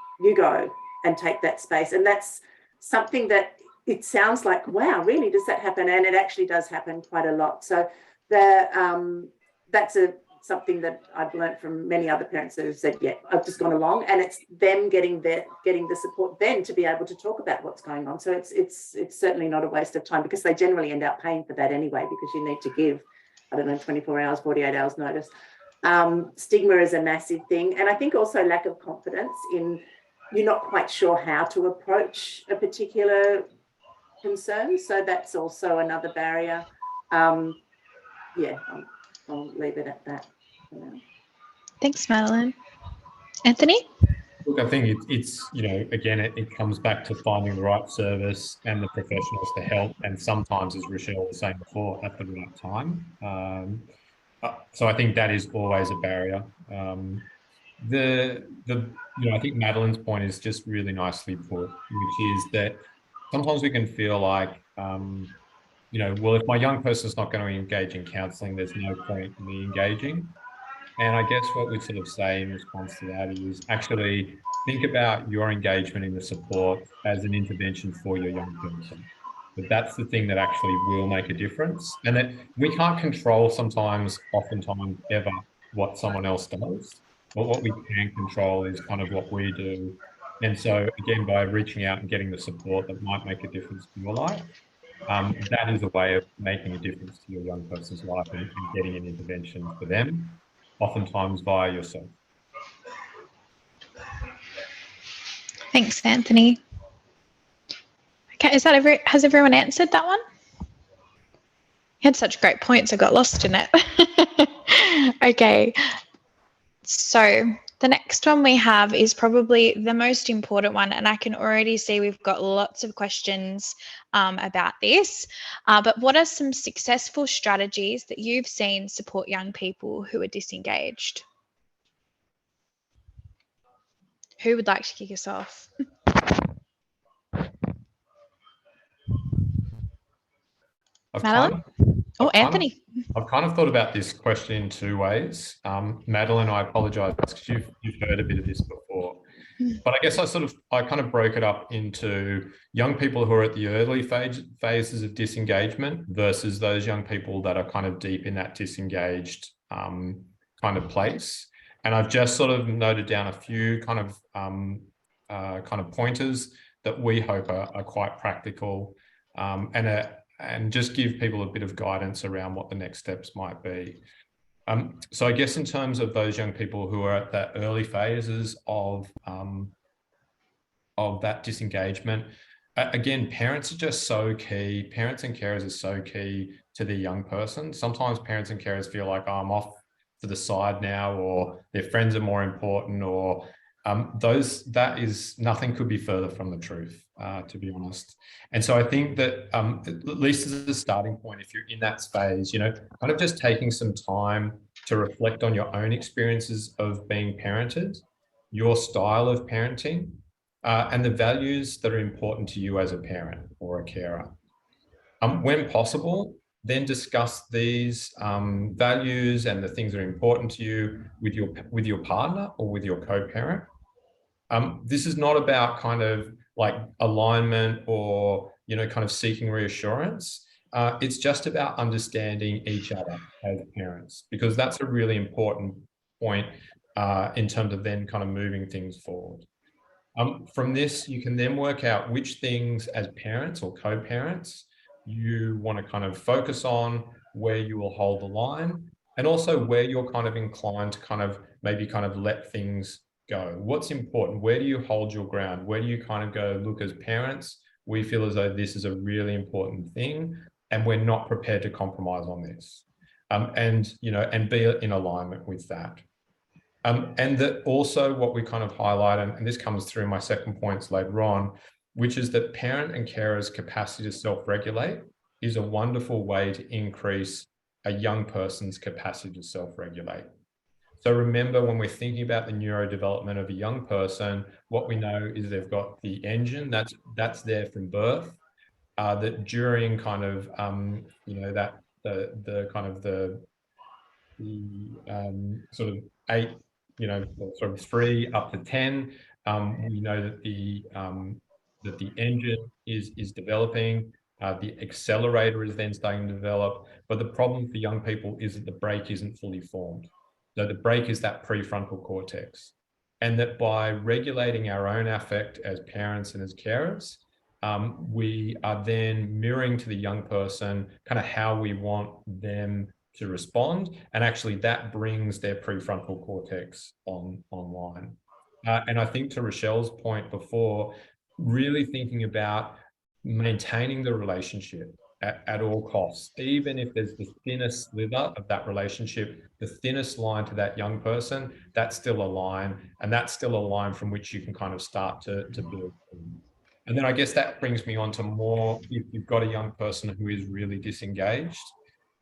and take that space. And that's something that it sounds like, wow, really, does that happen? And it actually does happen quite a lot. So that's something that I've learned from many other parents that have said, yeah, I've just gone along, and it's them getting the support then to be able to talk about what's going on. So it's certainly not a waste of time, because they generally end up paying for that anyway, because you need to give, 24 hours, 48 hours notice. Stigma is a massive thing. And I think also lack of confidence in, you're not quite sure how to approach a particular concern. So that's also another barrier. Yeah, I'll leave it at that for now. Thanks, Madeline. Anthony? Look, I think it's you know, again, it comes back to finding the right service and the professionals to help, and sometimes, as Rochelle was saying before, at the right time. So I think that is always a barrier. You know, I think Madeline's point is just really nicely put, which is that sometimes we can feel like, you know, well, if my young person's not going to engage in counselling, there's no point in me engaging. And I guess what we sort of say in response to that is actually think about your engagement in the support as an intervention for your young person. But that's the thing that actually will make a difference. And that we can't control sometimes, oftentimes, ever what someone else does. But what we can control is kind of what we do. And so, again, by reaching out and getting the support that might make a difference to your life, that is a way of making a difference to your young person's life and getting an intervention for them, oftentimes via yourself. Thanks, Anthony. Okay, has everyone answered that one? You had such great points, I got lost in it. Okay, so the next one we have is probably the most important one, and I can already see we've got lots of questions about this. But what are some successful strategies that you've seen support young people who are disengaged? Who would like to kick us off? Madeline? Anthony. I've kind of thought about this question in two ways. Madeline, I apologise because you've heard a bit of this before. But I guess I kind of broke it up into young people who are at the early phases of disengagement versus those young people that are kind of deep in that disengaged kind of place. And I've just sort of noted down a few kind of pointers that we hope are quite practical and just give people a bit of guidance around what the next steps might be. So I guess in terms of those young people who are at that early phases of that disengagement, again, parents are just so key. Parents and carers are so key to the young person. Sometimes parents and carers feel like, oh, I'm off to the side now, or their friends are more important, or nothing could be further from the truth, to be honest. And so I think that at least as a starting point, if you're in that phase, you know, kind of just taking some time to reflect on your own experiences of being parented, your style of parenting, and the values that are important to you as a parent or a carer. When possible, then discuss these values and the things that are important to you with your partner or with your co-parent. This is not about kind of like alignment or, you know, kind of seeking reassurance. It's just about understanding each other as parents, because that's a really important point in terms of then kind of moving things forward. From this, you can then work out which things as parents or co-parents you want to kind of focus on, where you will hold the line, and also where you're kind of inclined to kind of maybe kind of let things go. What's important? Where do you hold your ground? Where do you kind of go, look, as parents, we feel as though this is a really important thing and we're not prepared to compromise on this. And, you know, and be in alignment with that. And that also what we kind of highlight, and this comes through my second points later on, which is that parent and carers' capacity to self-regulate is a wonderful way to increase a young person's capacity to self-regulate. So remember, when we're thinking about the neurodevelopment of a young person, what we know is they've got the engine that's there from birth, that during kind of, you know, that the kind of the sort of 8, you know, sort of 3 up to 10, we know that the engine is developing, the accelerator is then starting to develop, but the problem for young people is that the brake isn't fully formed. So the brake is that prefrontal cortex, and that by regulating our own affect as parents and as carers, we are then mirroring to the young person kind of how we want them to respond, and actually that brings their prefrontal cortex online. And I think to Rochelle's point before, really thinking about maintaining the relationship at all costs, even if there's the thinnest slither of that relationship, the thinnest line to that young person, that's still a line, and that's still a line from which you can kind of start to build. And then I guess that brings me on to more, if you've got a young person who is really disengaged,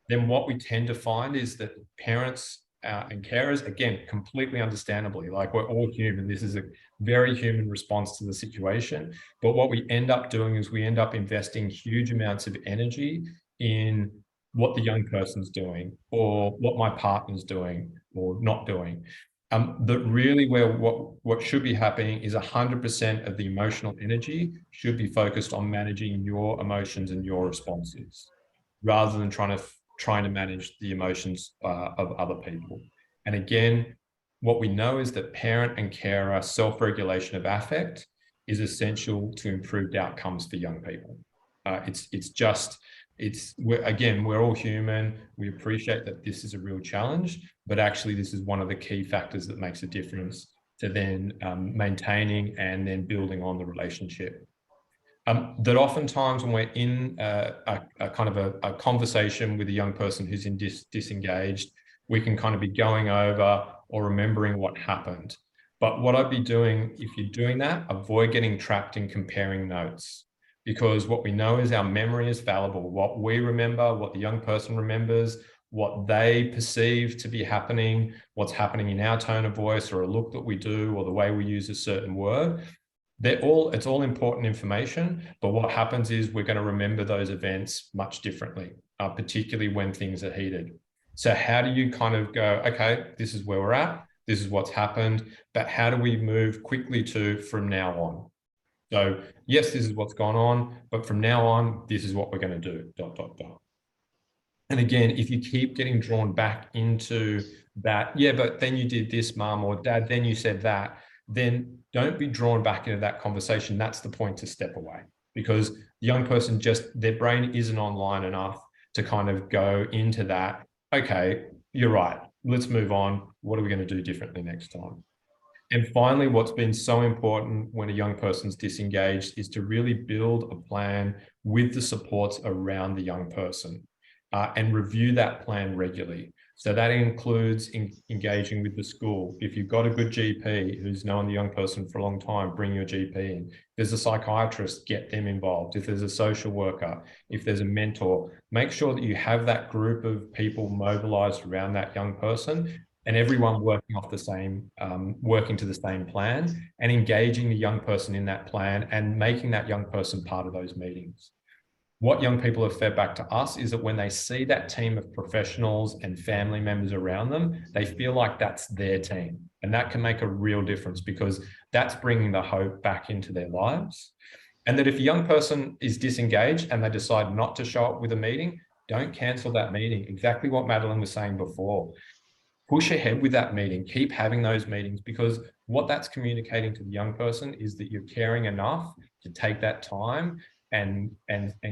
then what we tend to find is that parents and carers, again, completely understandably, like we're all human, this is a very human response to the situation. But what we end up doing is we end up investing huge amounts of energy in what the young person's doing, or what my partner's doing or not doing. That really where what should be happening is 100% of the emotional energy should be focused on managing your emotions and your responses, rather than trying to manage the emotions of other people. And again, what we know is that parent and carer self-regulation of affect is essential to improved outcomes for young people. We're all human. We appreciate that this is a real challenge, but actually this is one of the key factors that makes a difference to then maintaining and then building on the relationship. That oftentimes when we're in a kind of a conversation with a young person who's in disengaged, we can kind of be going over or remembering what happened. But what I'd be doing, if you're doing that, avoid getting trapped in comparing notes, because what we know is our memory is fallible. What we remember, what the young person remembers, what they perceive to be happening, what's happening in our tone of voice or a look that we do or the way we use a certain word, it's all important information, but what happens is we're going to remember those events much differently, particularly when things are heated. So how do you kind of go, okay, this is where we're at, this is what's happened, but how do we move quickly to from now on? So yes, this is what's gone on, but from now on, this is what we're going to do, ... And again, if you keep getting drawn back into that, yeah, but then you did this, mum or dad, then you said that, then don't be drawn back into that conversation. That's the point to step away, because the young person their brain isn't online enough to kind of go into that. Okay, you're right. Let's move on. What are we going to do differently next time? And finally, what's been so important when a young person's disengaged is to really build a plan with the supports around the young person and review that plan regularly. So that includes engaging with the school. If you've got a good GP who's known the young person for a long time, bring your GP in. If there's a psychiatrist, get them involved. If there's a social worker, if there's a mentor, make sure that you have that group of people mobilized around that young person, and everyone working to the same plan, and engaging the young person in that plan and making that young person part of those meetings. What young people have fed back to us is that when they see that team of professionals and family members around them, they feel like that's their team. And that can make a real difference, because that's bringing the hope back into their lives. And that if a young person is disengaged and they decide not to show up with a meeting, don't cancel that meeting. Exactly what Madeline was saying before. Push ahead with that meeting, keep having those meetings, because what that's communicating to the young person is that you're caring enough to take that time and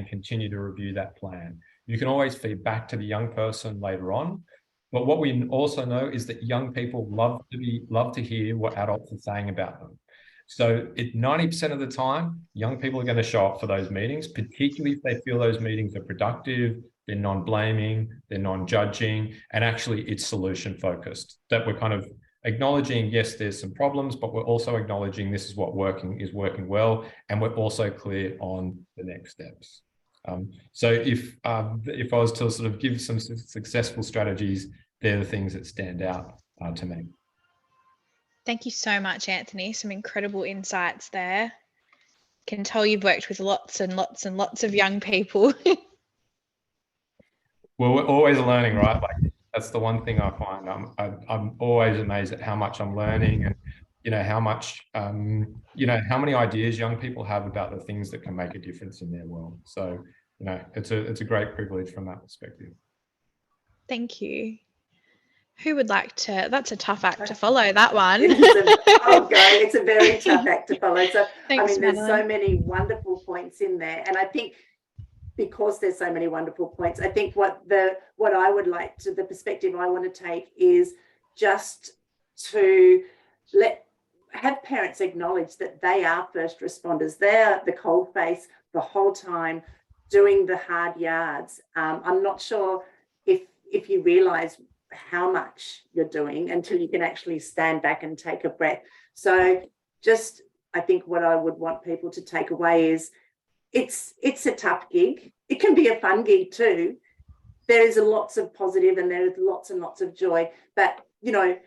continue to review that plan. You can always feed back to the young person later on, but what we also know is that young people love to hear what adults are saying about them. So 90% of the time, young people are going to show up for those meetings, particularly if they feel those meetings are productive, they're non-blaming, they're non-judging, and actually it's solution focused. That we're kind of acknowledging, yes, there's some problems, but we're also acknowledging this is what is working well, and we're also clear on the next steps. So if I was to sort of give some successful strategies, they're the things that stand out to me. Thank you so much, Anthony. Some incredible insights there. Can tell you've worked with lots and lots and lots of young people. Well, we're always learning, right? Like, that's the one thing I find. I'm always amazed at how much I'm learning, and how much how many ideas young people have about the things that can make a difference in their world. So it's a great privilege from that perspective. Thank you. Who would like to? That's a tough act to follow, that one. It's a very tough act to follow. So Thanks, there's Madeline. so many wonderful points in there, and I think because there's so many wonderful points, I think what I would like to, the perspective I want to take is just to have parents acknowledge that they are first responders. They're the cold face the whole time, doing the hard yards. I'm not sure if you realise how much you're doing until you can actually stand back and take a breath. So just, I think what I would want people to take away is it's a tough gig. It can be a fun gig too. There is lots of positive and there is lots and lots of joy, but you know,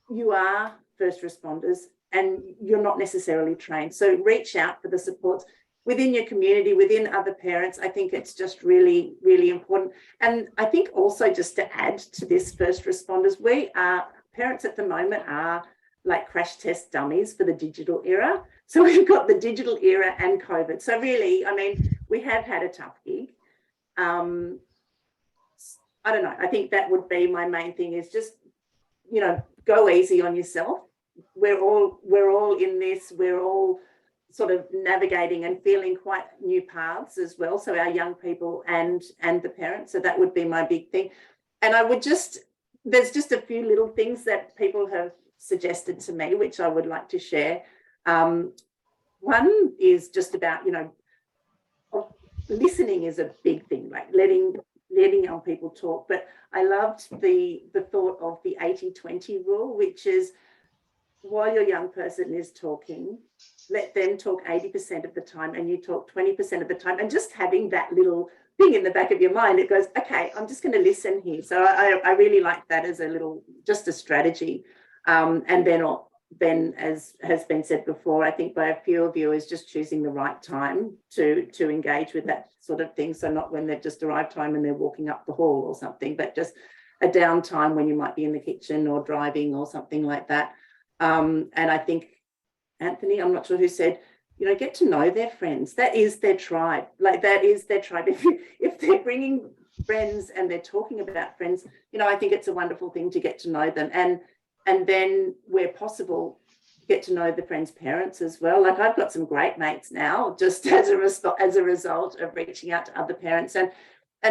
you are first responders and you're not necessarily trained. So reach out for the supports within your community, within other parents. I think it's just really, really important. And I think also just to add to this first responders, parents at the moment are like crash test dummies for the digital era. So we've got the digital era and COVID. So really, I mean, we have had a tough gig. I don't know. I think that would be my main thing is just, you know, go easy on yourself. We're all in this. We're all sort of navigating and feeling quite new paths as well. So our young people and the parents. So that would be my big thing. And I would there's just a few little things that people have suggested to me, which I would like to share. One is just about, you know, listening is a big thing, like letting young people talk. But I loved the thought of the 80-20 rule, which is while your young person is talking, let them talk 80% of the time and you talk 20% of the time. And just having that little thing in the back of your mind, it goes, okay, I'm just going to listen here. So I really like that as just a strategy. And then as has been said before, I think by a few of you is just choosing the right time to engage with that sort of thing. So not when they've just arrived home and they're walking up the hall or something, but just a downtime when you might be in the kitchen or driving or something like that. And I think, Anthony, I'm not sure who said, you know, get to know their friends. That is their tribe. Like that is their tribe. If they're bringing friends and they're talking about friends, you know, I think it's a wonderful thing to get to know them. And then where possible, get to know the friends' parents as well. Like I've got some great mates now, just as a result of reaching out to other parents and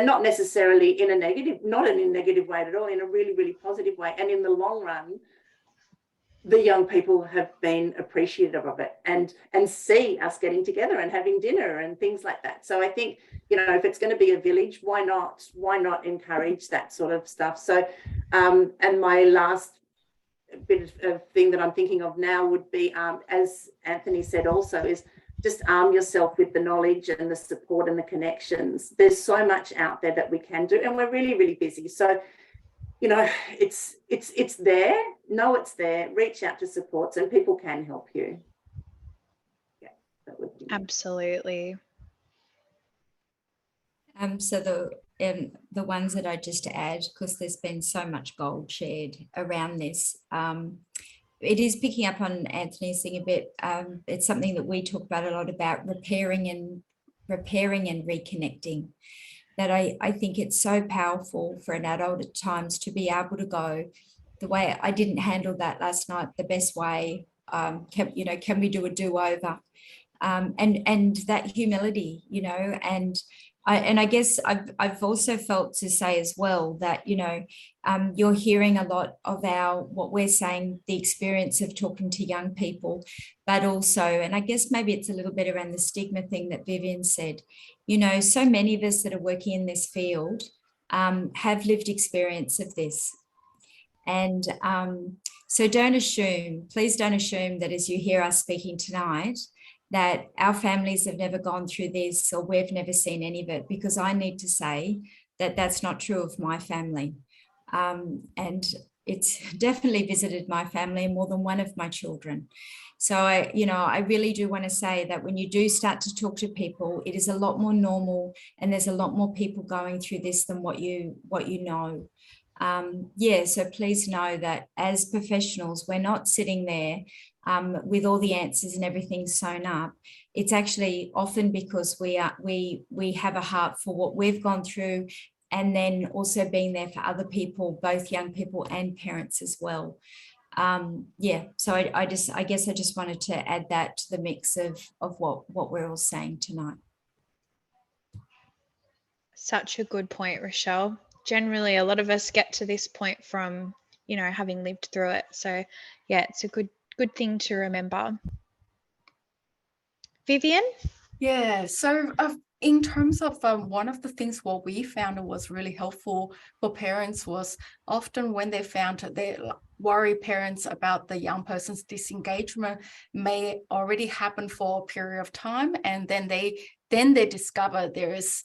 not necessarily in a negative, not in a negative way at all, in a really, really positive way. And in the long run, the young people have been appreciative of it and see us getting together and having dinner and things like that. So I think, you know, if it's going to be a village, why not encourage that sort of stuff? So, and my last bit of thing that I'm thinking of now would be, as Anthony said also, is just arm yourself with the knowledge and the support and the connections. There's so much out there that we can do, and we're really, really busy. So, you know, it's there. Know it's there. Reach out to supports, and people can help you. Yeah, that would be absolutely. So the ones that I just add, because there's been so much gold shared around this. It is picking up on Anthony's thing a bit. It's something that we talk about a lot, about repairing and reconnecting. That I think it's so powerful for an adult at times to be able to go, the way I didn't handle that last night the best way. Can we do a do-over? And that humility, you know, and I guess I've also felt to say as well that, you know, you're hearing a lot of what we're saying, the experience of talking to young people, but also, and I guess maybe it's a little bit around the stigma thing that Vivian said, you know, so many of us that are working in this field have lived experience of this. And so please don't assume that as you hear us speaking tonight, that our families have never gone through this or we've never seen any of it, because I need to say that that's not true of my family. And it's definitely visited my family and more than one of my children. So I really do want to say that when you do start to talk to people, it is a lot more normal, and there's a lot more people going through this than what you know. So please know that as professionals, we're not sitting there with all the answers and everything sewn up. It's actually often because we have a heart for what we've gone through, and then also being there for other people, both young people and parents as well. So I guess I just wanted to add that to the mix of what we're all saying tonight. Such a good point, Rochelle. Generally, a lot of us get to this point from, having lived through it. So yeah, it's a good thing to remember. Vivian? Yeah, so in terms of one of the things what we found was really helpful for parents was often when they found they worry parents about the young person's disengagement may already happen for a period of time, and then they discover there is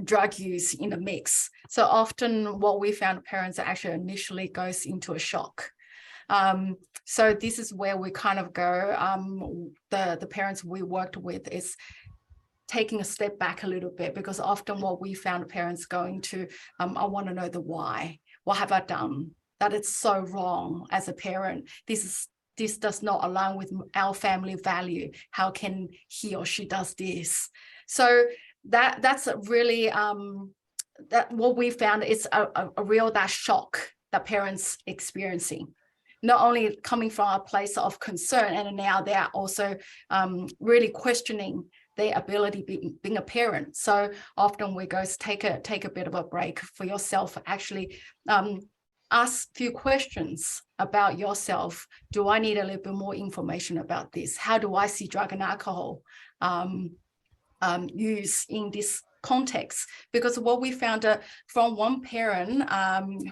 drug use in the mix. So often what we found, parents actually initially goes into a shock. So this is where we kind of go, the parents we worked with is taking a step back a little bit, because often what we found parents going to, I want to know the why. What have I done that it's so wrong as a parent? This does not align with our family value. How can he or she does this? So that's really that what we found is a real that shock that parents experiencing. Not only coming from a place of concern, and now they are also really questioning their ability being a parent. So often we go take a bit of a break for yourself, actually ask a few questions about yourself. Do I need a little bit more information about this? How do I see drug and alcohol use in this context? Because what we found from one parent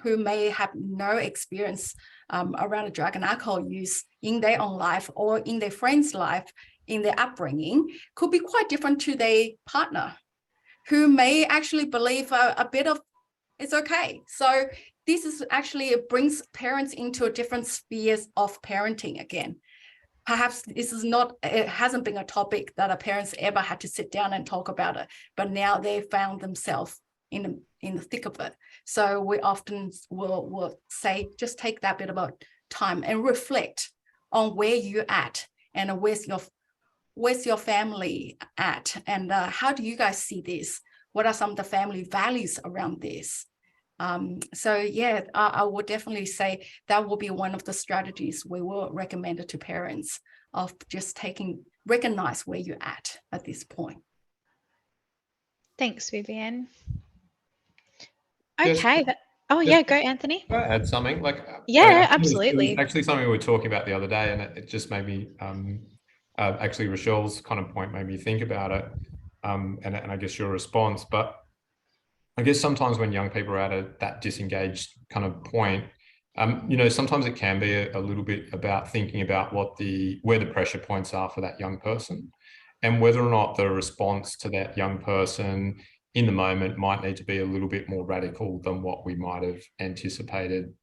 who may have no experience around the drug and alcohol use in their own life or in their friend's life, in their upbringing, could be quite different to their partner, who may actually believe a bit of it's okay. So this is actually, it brings parents into a different spheres of parenting again. Perhaps this is not, it hasn't been a topic that a parents ever had to sit down and talk about it, but now they found themselves in the thick of it. So we often will say, just take that bit of time and reflect on where you're at and where's your family at, and how do you guys see this? What are some of the family values around this? So yeah, I would definitely say that will be one of the strategies we will recommend it to parents, of just recognize where you're at this point. Thanks, Vivian. Yes. Okay. Yeah, go Anthony. Can I add something? Yeah, it absolutely. was actually something we were talking about the other day, and it just made me actually Rochelle's kind of point made me think about it, and I guess your response. But I guess sometimes when young people are at that disengaged kind of point, sometimes it can be a little bit about thinking about where the pressure points are for that young person, and whether or not the response to that young person in the moment might need to be a little bit more radical than what we might have anticipated.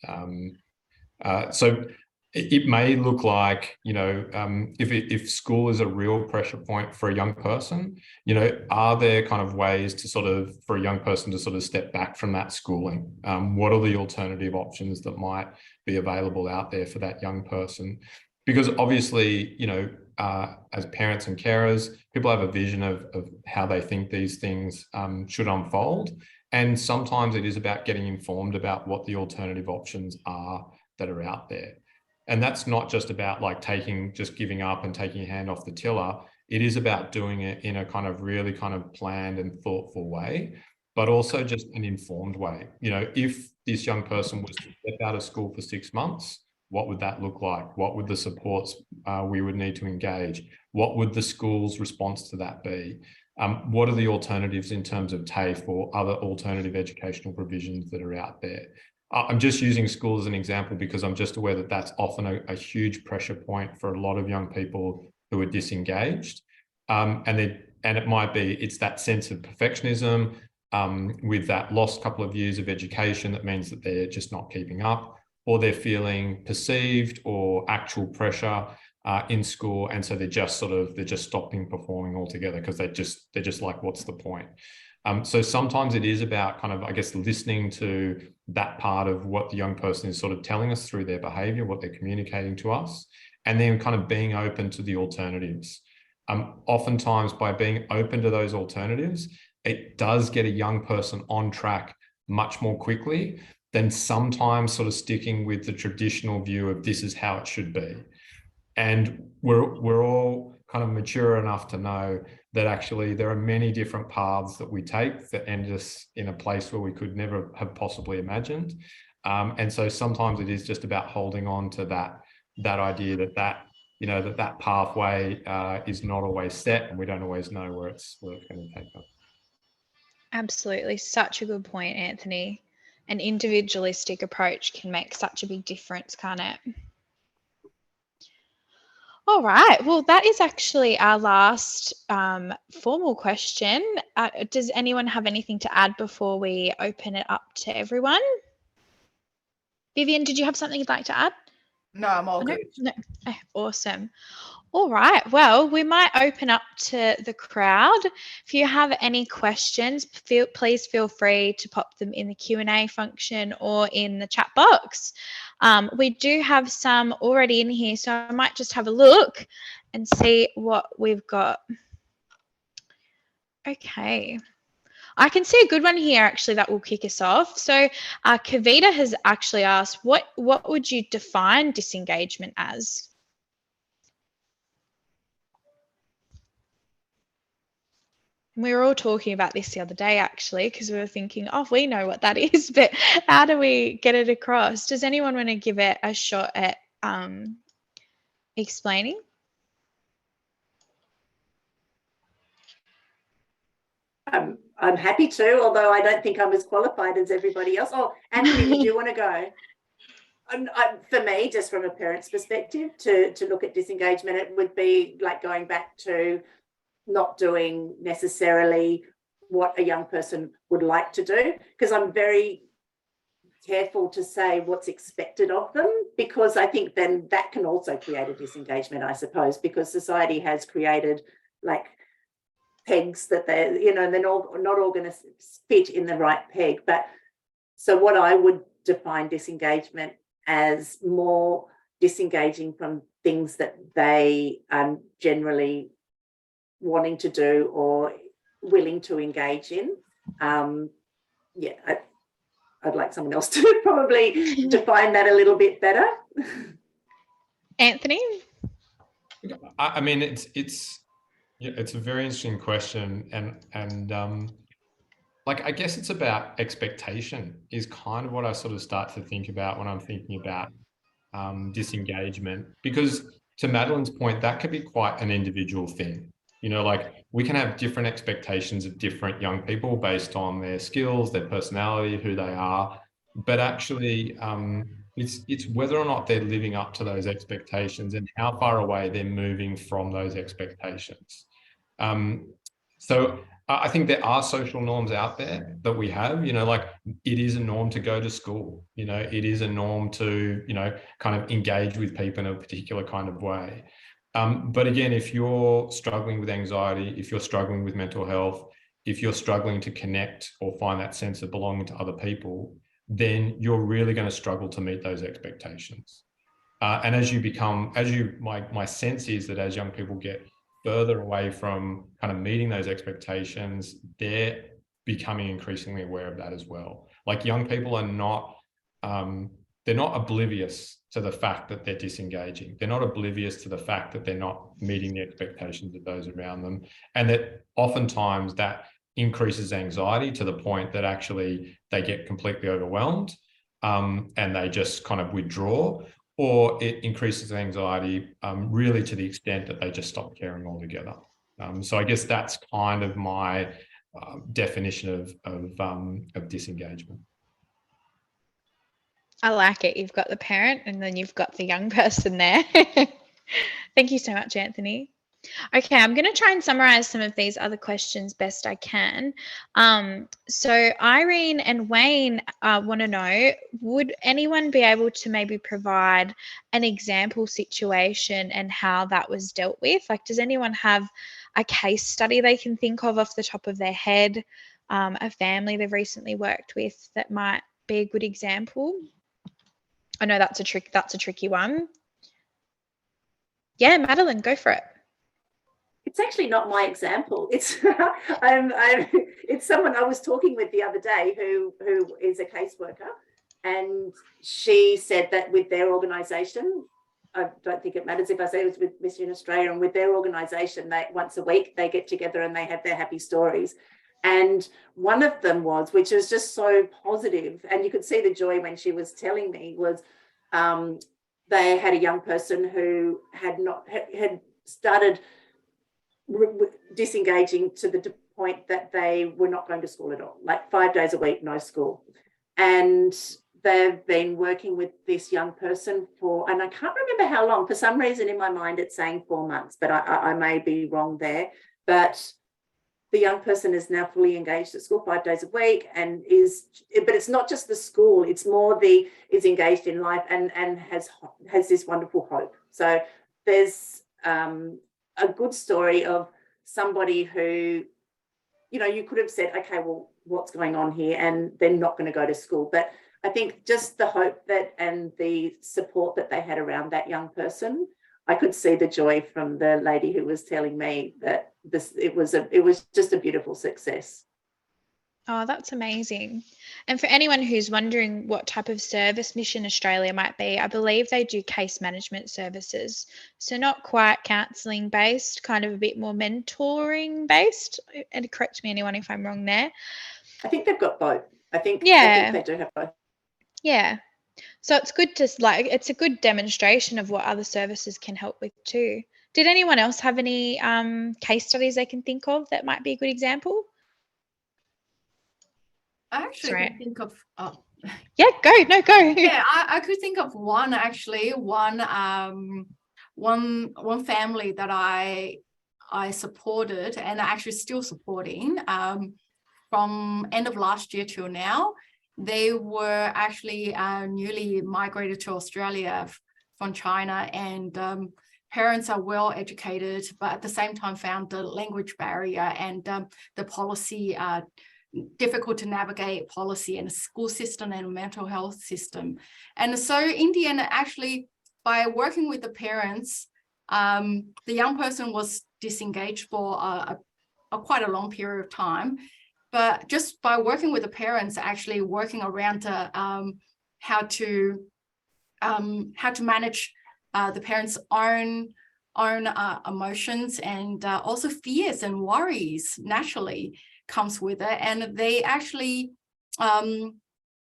So it may look like, if school is a real pressure point for a young person, are there kind of ways for a young person to sort of step back from that schooling? What are the alternative options that might be available out there for that young person? Because obviously, as parents and carers, people have a vision of how they think these things should unfold. And sometimes it is about getting informed about what the alternative options are that are out there. And that's not just about just giving up and taking your hand off the tiller. It is about doing it in a kind of really kind of planned and thoughtful way, but also just an informed way. If this young person was to step out of school for 6 months, what would that look like? What would the supports we would need to engage? What would the school's response to that be? What are the alternatives in terms of TAFE or other alternative educational provisions that are out there? I'm just using school as an example because I'm just aware that that's often a huge pressure point for a lot of young people who are disengaged. And it might be, it's that sense of perfectionism with that lost couple of years of education that means that they're just not keeping up, or they're feeling perceived or actual pressure in school, and so they're just stopping performing altogether because they're just like, what's the point? So sometimes it is about kind of, I guess, listening to that part of what the young person is sort of telling us through their behaviour, what they're communicating to us, and then kind of being open to the alternatives. Oftentimes, by being open to those alternatives, it does get a young person on track much more quickly than sometimes sort of sticking with the traditional view of this is how it should be. And we're all kind of mature enough to know that actually there are many different paths that we take that end us in a place where we could never have possibly imagined. And so sometimes it is just about holding on to that idea that pathway is not always set, and we don't always know where it's going to take us. Absolutely. Such a good point, Anthony. An individualistic approach can make such a big difference, can't it? All right. Well, that is actually our last formal question. Does anyone have anything to add before we open it up to everyone? Vivian, did you have something you'd like to add? No, I'm all good. No. Awesome. All right. Well, we might open up to the crowd. If you have any questions, please feel free to pop them in the Q&A function or in the chat box. We do have some already in here, so I might just have a look and see what we've got. Okay. I can see a good one here, actually, that will kick us off. So Kavita has actually asked, what would you define disengagement as? We were all talking about this the other day, actually, because we were thinking, oh, we know what that is, but how do we get it across? Does anyone want to give it a shot at explaining? I'm happy to, although I don't think I'm as qualified as everybody else. Oh, Anthony, did you want to go? For me, just from a parent's perspective, to look at disengagement, it would be like going back to not doing necessarily what a young person would like to do, because I'm very careful to say what's expected of them, because I think then that can also create a disengagement, I suppose, because society has created like pegs that they're not all going to fit in the right peg. But so what I would define disengagement as more disengaging from things that they are generally wanting to do or willing to engage in. I'd like someone else to probably define that a little bit better. Anthony? I mean, it's a very interesting question, and like, I guess it's about expectation is kind of what I sort of start to think about when I'm thinking about disengagement, because to Madeline's point, that could be quite an individual thing. Like, we can have different expectations of different young people based on their skills, their personality, who they are. But actually, it's whether or not they're living up to those expectations and how far away they're moving from those expectations. So I think there are social norms out there that we have, like it is a norm to go to school, it is a norm to, kind of engage with people in a particular kind of way. But again, if you're struggling with anxiety, if you're struggling with mental health, if you're struggling to connect or find that sense of belonging to other people, then you're really going to struggle to meet those expectations. And my sense is that as young people get further away from kind of meeting those expectations, they're becoming increasingly aware of that as well. Like, young people are not, they're not oblivious to the fact that they're disengaging. They're not oblivious to the fact that they're not meeting the expectations of those around them. And that oftentimes that increases anxiety to the point that actually they get completely overwhelmed and they just kind of withdraw, or it increases anxiety really to the extent that they just stop caring altogether. So I guess that's kind of my definition of disengagement. I like it. You've got the parent and then you've got the young person there. Thank you so much, Anthony. Okay, I'm going to try and summarize some of these other questions best I can. So Irene and Wayne want to know, would anyone be able to maybe provide an example situation and how that was dealt with? Like, does anyone have a case study they can think of off the top of their head, a family they've recently worked with that might be a good example? I know that's a tricky one. Yeah, Madeline, go for it. It's actually not my example. It's it's someone I was talking with the other day who is a caseworker, and she said that with their organisation, I don't think it matters if I say it was with Miss Union Australia, and with their organisation, they once a week they get together and they have their happy stories. And one of them was, which was just so positive, and you could see the joy when she was telling me, was they had a young person who had started disengaging to the point that they were not going to school at all, like 5 days a week, no school. And they've been working with this young person for, and I can't remember how long, for some reason in my mind it's saying 4 months, but I may be wrong there. But the young person is now fully engaged at school 5 days a week, and but it's not just the school, it's more is engaged in life and has this wonderful hope. So there's a good story of somebody who, you know, you could have said, okay, well, what's going on here? And they're not going to go to school. But I think just the hope that and the support that they had around that young person, I could see the joy from the lady who was telling me that it was just a beautiful success. Oh, that's amazing. And for anyone who's wondering what type of service Mission Australia might be, I believe they do case management services. So not quite counselling based, kind of a bit more mentoring based. And correct me anyone if I'm wrong there. I think they've got both. I think they do have both. Yeah. So it's good to it's a good demonstration of what other services can help with too. Did anyone else have any case studies they can think of that might be a good example? I actually could think of yeah, go. Yeah, I could think of one actually, one family that I supported and actually still supporting from end of last year till now. They were actually newly migrated to Australia from China, and parents are well educated, but at the same time found the language barrier and the policy difficult to navigate policy and the school system and mental health system. And so in the end, actually, by working with the parents, the young person was disengaged for quite a long period of time. But just by working with the parents, actually working around how to manage the parents' own emotions and also fears and worries naturally comes with it, and they actually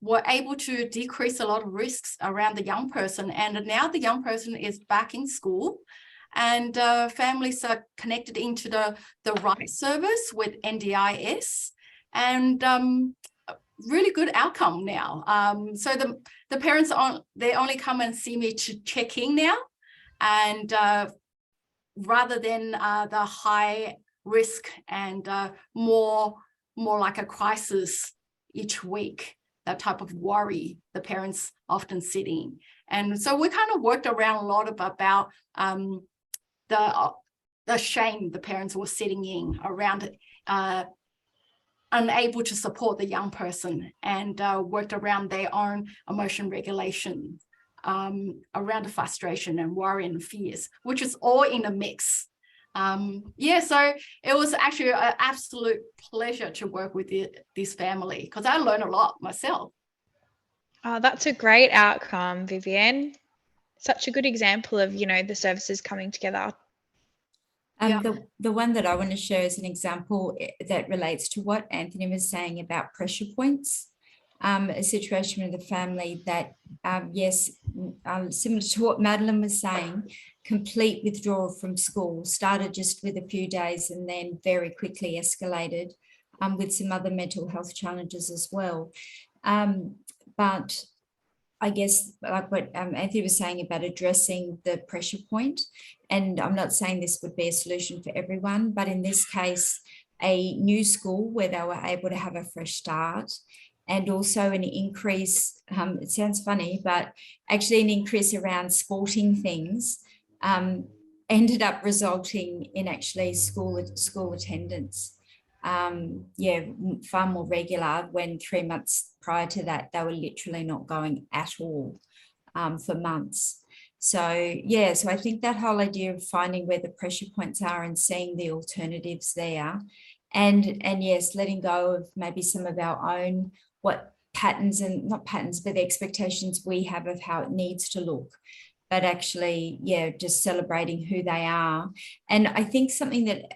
were able to decrease a lot of risks around the young person. And now the young person is back in school, and families are connected into the Ryde service with NDIS, and really good outcome now. So the parents they only come and see me to check in now, and rather than the high risk and more like a crisis each week, that type of worry the parents often sit in. And so we kind of worked around a lot about the shame the parents were sitting in around unable to support the young person, and worked around their own emotion regulation, around the frustration and worry and fears, which is all in a mix. So it was actually an absolute pleasure to work with this family, because I learned a lot myself. Oh, that's a great outcome, Vivienne. Such a good example of, the services coming together. The one that I want to share is an example that relates to what Anthony was saying about pressure points. A situation with a family that, similar to what Madeline was saying, complete withdrawal from school, started just with a few days and then very quickly escalated with some other mental health challenges as well. But I guess like what Anthony was saying about addressing the pressure point, and I'm not saying this would be a solution for everyone, but in this case, a new school where they were able to have a fresh start, and also an increase, it sounds funny, but actually an increase around sporting things ended up resulting in actually school attendance. Far more regular, when 3 months prior to that, they were literally not going at all for months. So I think that whole idea of finding where the pressure points are and seeing the alternatives there, and yes, letting go of maybe some of our own but the expectations we have of how it needs to look. but actually, yeah, just celebrating who they are. And I think something that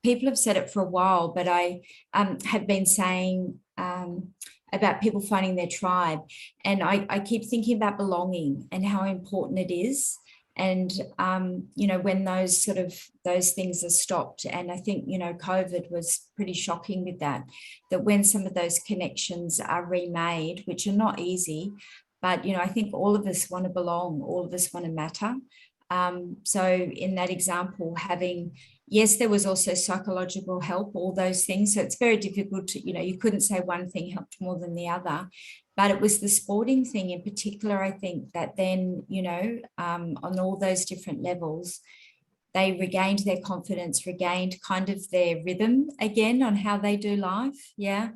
people have said it for a while, but I have been saying about people finding their tribe. And I keep thinking about belonging and how important it is. And, you know, when those things are stopped, and I think, you know, COVID was pretty shocking with that when some of those connections are remade, which are not easy, but, you know, I think all of us want to belong, all of us want to matter. So in that example, yes, there was also psychological help, all those things. So it's very difficult to, you know, you couldn't say one thing helped more than the other, but it was the sporting thing in particular, I think, that then, you know, on all those different levels, they regained their confidence, regained kind of their rhythm again on how they do life. Yeah.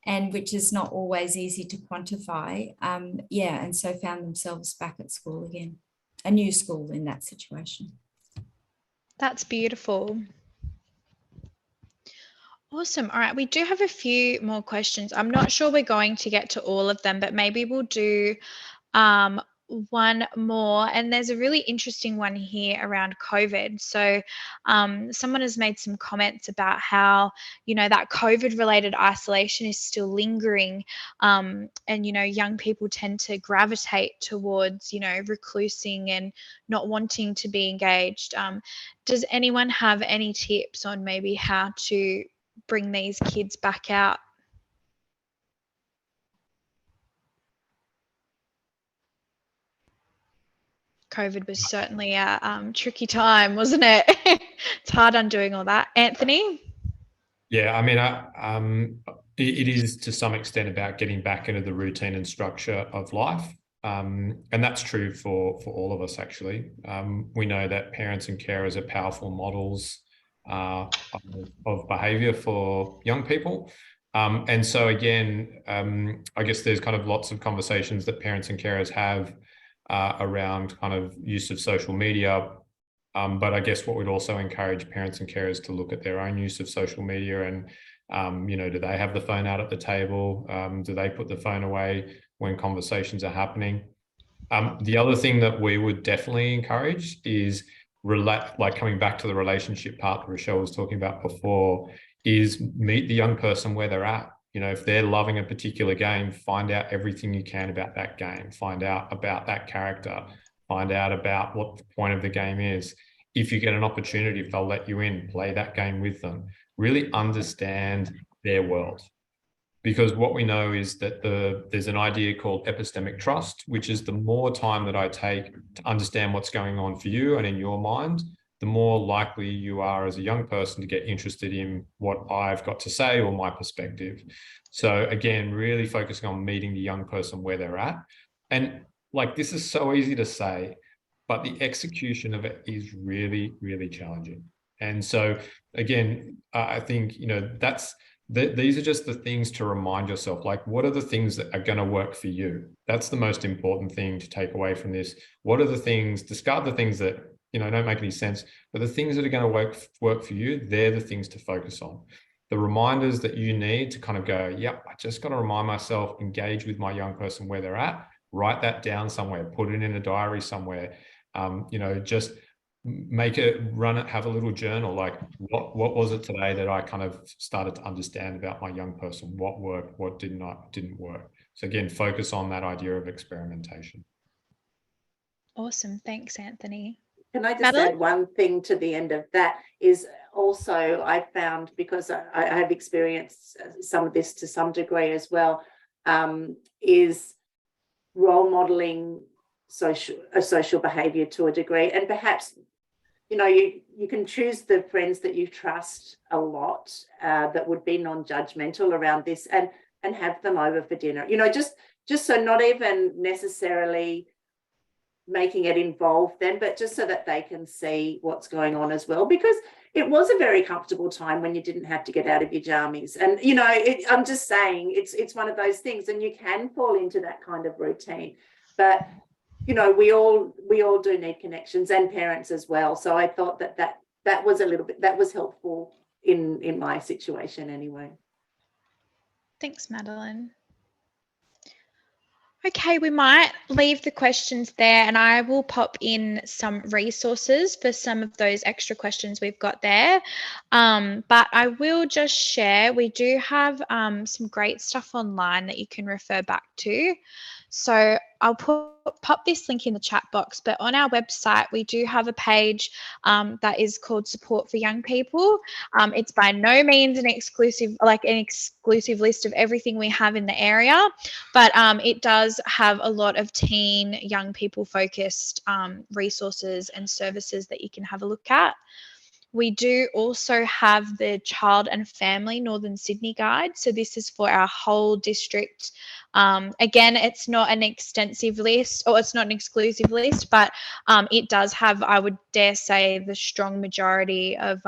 And which is not always easy to quantify. Yeah. And so found themselves back at school again, a new school in that situation. That's beautiful. Awesome. All right. We do have a few more questions. I'm not sure we're going to get to all of them, but maybe we'll do one more. And there's a really interesting one here around COVID. So someone has made some comments about how, you know, that COVID related isolation is still lingering. And, you know, young people tend to gravitate towards, you know, reclusing and not wanting to be engaged. Does anyone have any tips on maybe how to bring these kids back out? COVID was certainly a tricky time, wasn't it? It's hard undoing all that. Anthony? Yeah, I mean, it is to some extent about getting back into the routine and structure of life. And that's true for all of us, actually. We know that parents and carers are powerful models of behaviour for young people. And so again, I guess there's kind of lots of conversations that parents and carers have around kind of use of social media. But I guess what we'd also encourage parents and carers to look at their own use of social media and, you know, do they have the phone out at the table? Do they put the phone away when conversations are happening? The other thing that we would definitely encourage is like coming back to the relationship part that Rochelle was talking about before, is meet the young person where they're at. You know, if they're loving a particular game, find out everything you can about that game, find out about that character, find out about what the point of the game is. If you get an opportunity, if they'll let you in, play that game with them, really understand their world. Because what we know is that there's an idea called epistemic trust, which is the more time that I take to understand what's going on for you and in your mind, the more likely you are as a young person to get interested in what I've got to say or my perspective. So again, really focusing on meeting the young person where they're at. And like, this is so easy to say, but the execution of it is really, really challenging. And so again, I think, you know, these are just the things to remind yourself, like, what are the things that are going to work for you? That's the most important thing to take away from this. What are the things, discard the things that, you know, don't make any sense, but the things that are going to work for you, they're the things to focus on. The reminders that you need to kind of go, yep, I just got to remind myself, engage with my young person where they're at, write that down somewhere, put it in a diary somewhere, you know, just make it, run it, have a little journal, like what was it today that I kind of started to understand about my young person, what worked, what didn't work. So again, focus on that idea of experimentation. Awesome. Thanks, Anthony. Can I just Madeline? add one thing to the end of that? Is also, I found, because I have experienced some of this to some degree as well, is role modeling social behavior to a degree. And perhaps, you know, you can choose the friends that you trust a lot, that would be non-judgmental around this, and have them over for dinner, you know, just so, not even necessarily making it involve them, but just so that they can see what's going on as well, because it was a very comfortable time when you didn't have to get out of your jammies. And, you know, I'm just saying, it's one of those things, and you can fall into that kind of routine, but, you know, we all do need connections, and parents as well. So I thought that was that was helpful in my situation anyway. Thanks, Madeline. Okay, we might leave the questions there, and I will pop in some resources for some of those extra questions we've got there. But I will just share, we do have some great stuff online that you can refer back to. So I'll pop this link in the chat box, but on our website, we do have a page that is called Support for Young People. It's by no means an exclusive list of everything we have in the area, but it does have a lot of teen, young people focused resources and services that you can have a look at. We do also have the Child and Family Northern Sydney Guide. So this is for our whole district. Again, it's not an extensive list, or it's not an exclusive list, but it does have, I would dare say, the strong majority of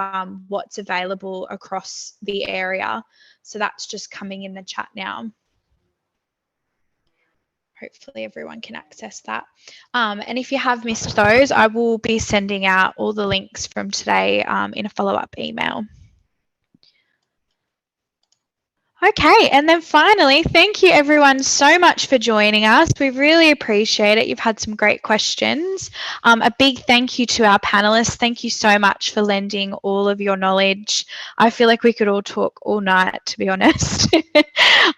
what's available across the area. So that's just coming in the chat now. Hopefully everyone can access that. And if you have missed those, I will be sending out all the links from today in a follow-up email. Okay, and then finally, thank you everyone so much for joining us. We really appreciate it. You've had some great questions. A big thank you to our panelists. Thank you so much for lending all of your knowledge. I feel like we could all talk all night, to be honest.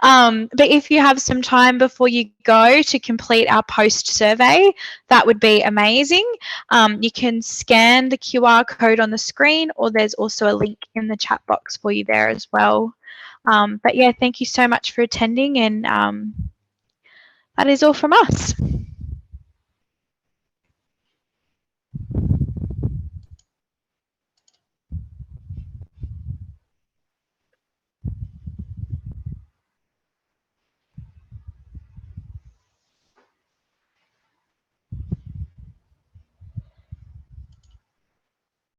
But if you have some time before you go to complete our post survey, that would be amazing. You can scan the QR code on the screen, or there's also a link in the chat box for you there as well. But yeah, thank you so much for attending, and that is all from us.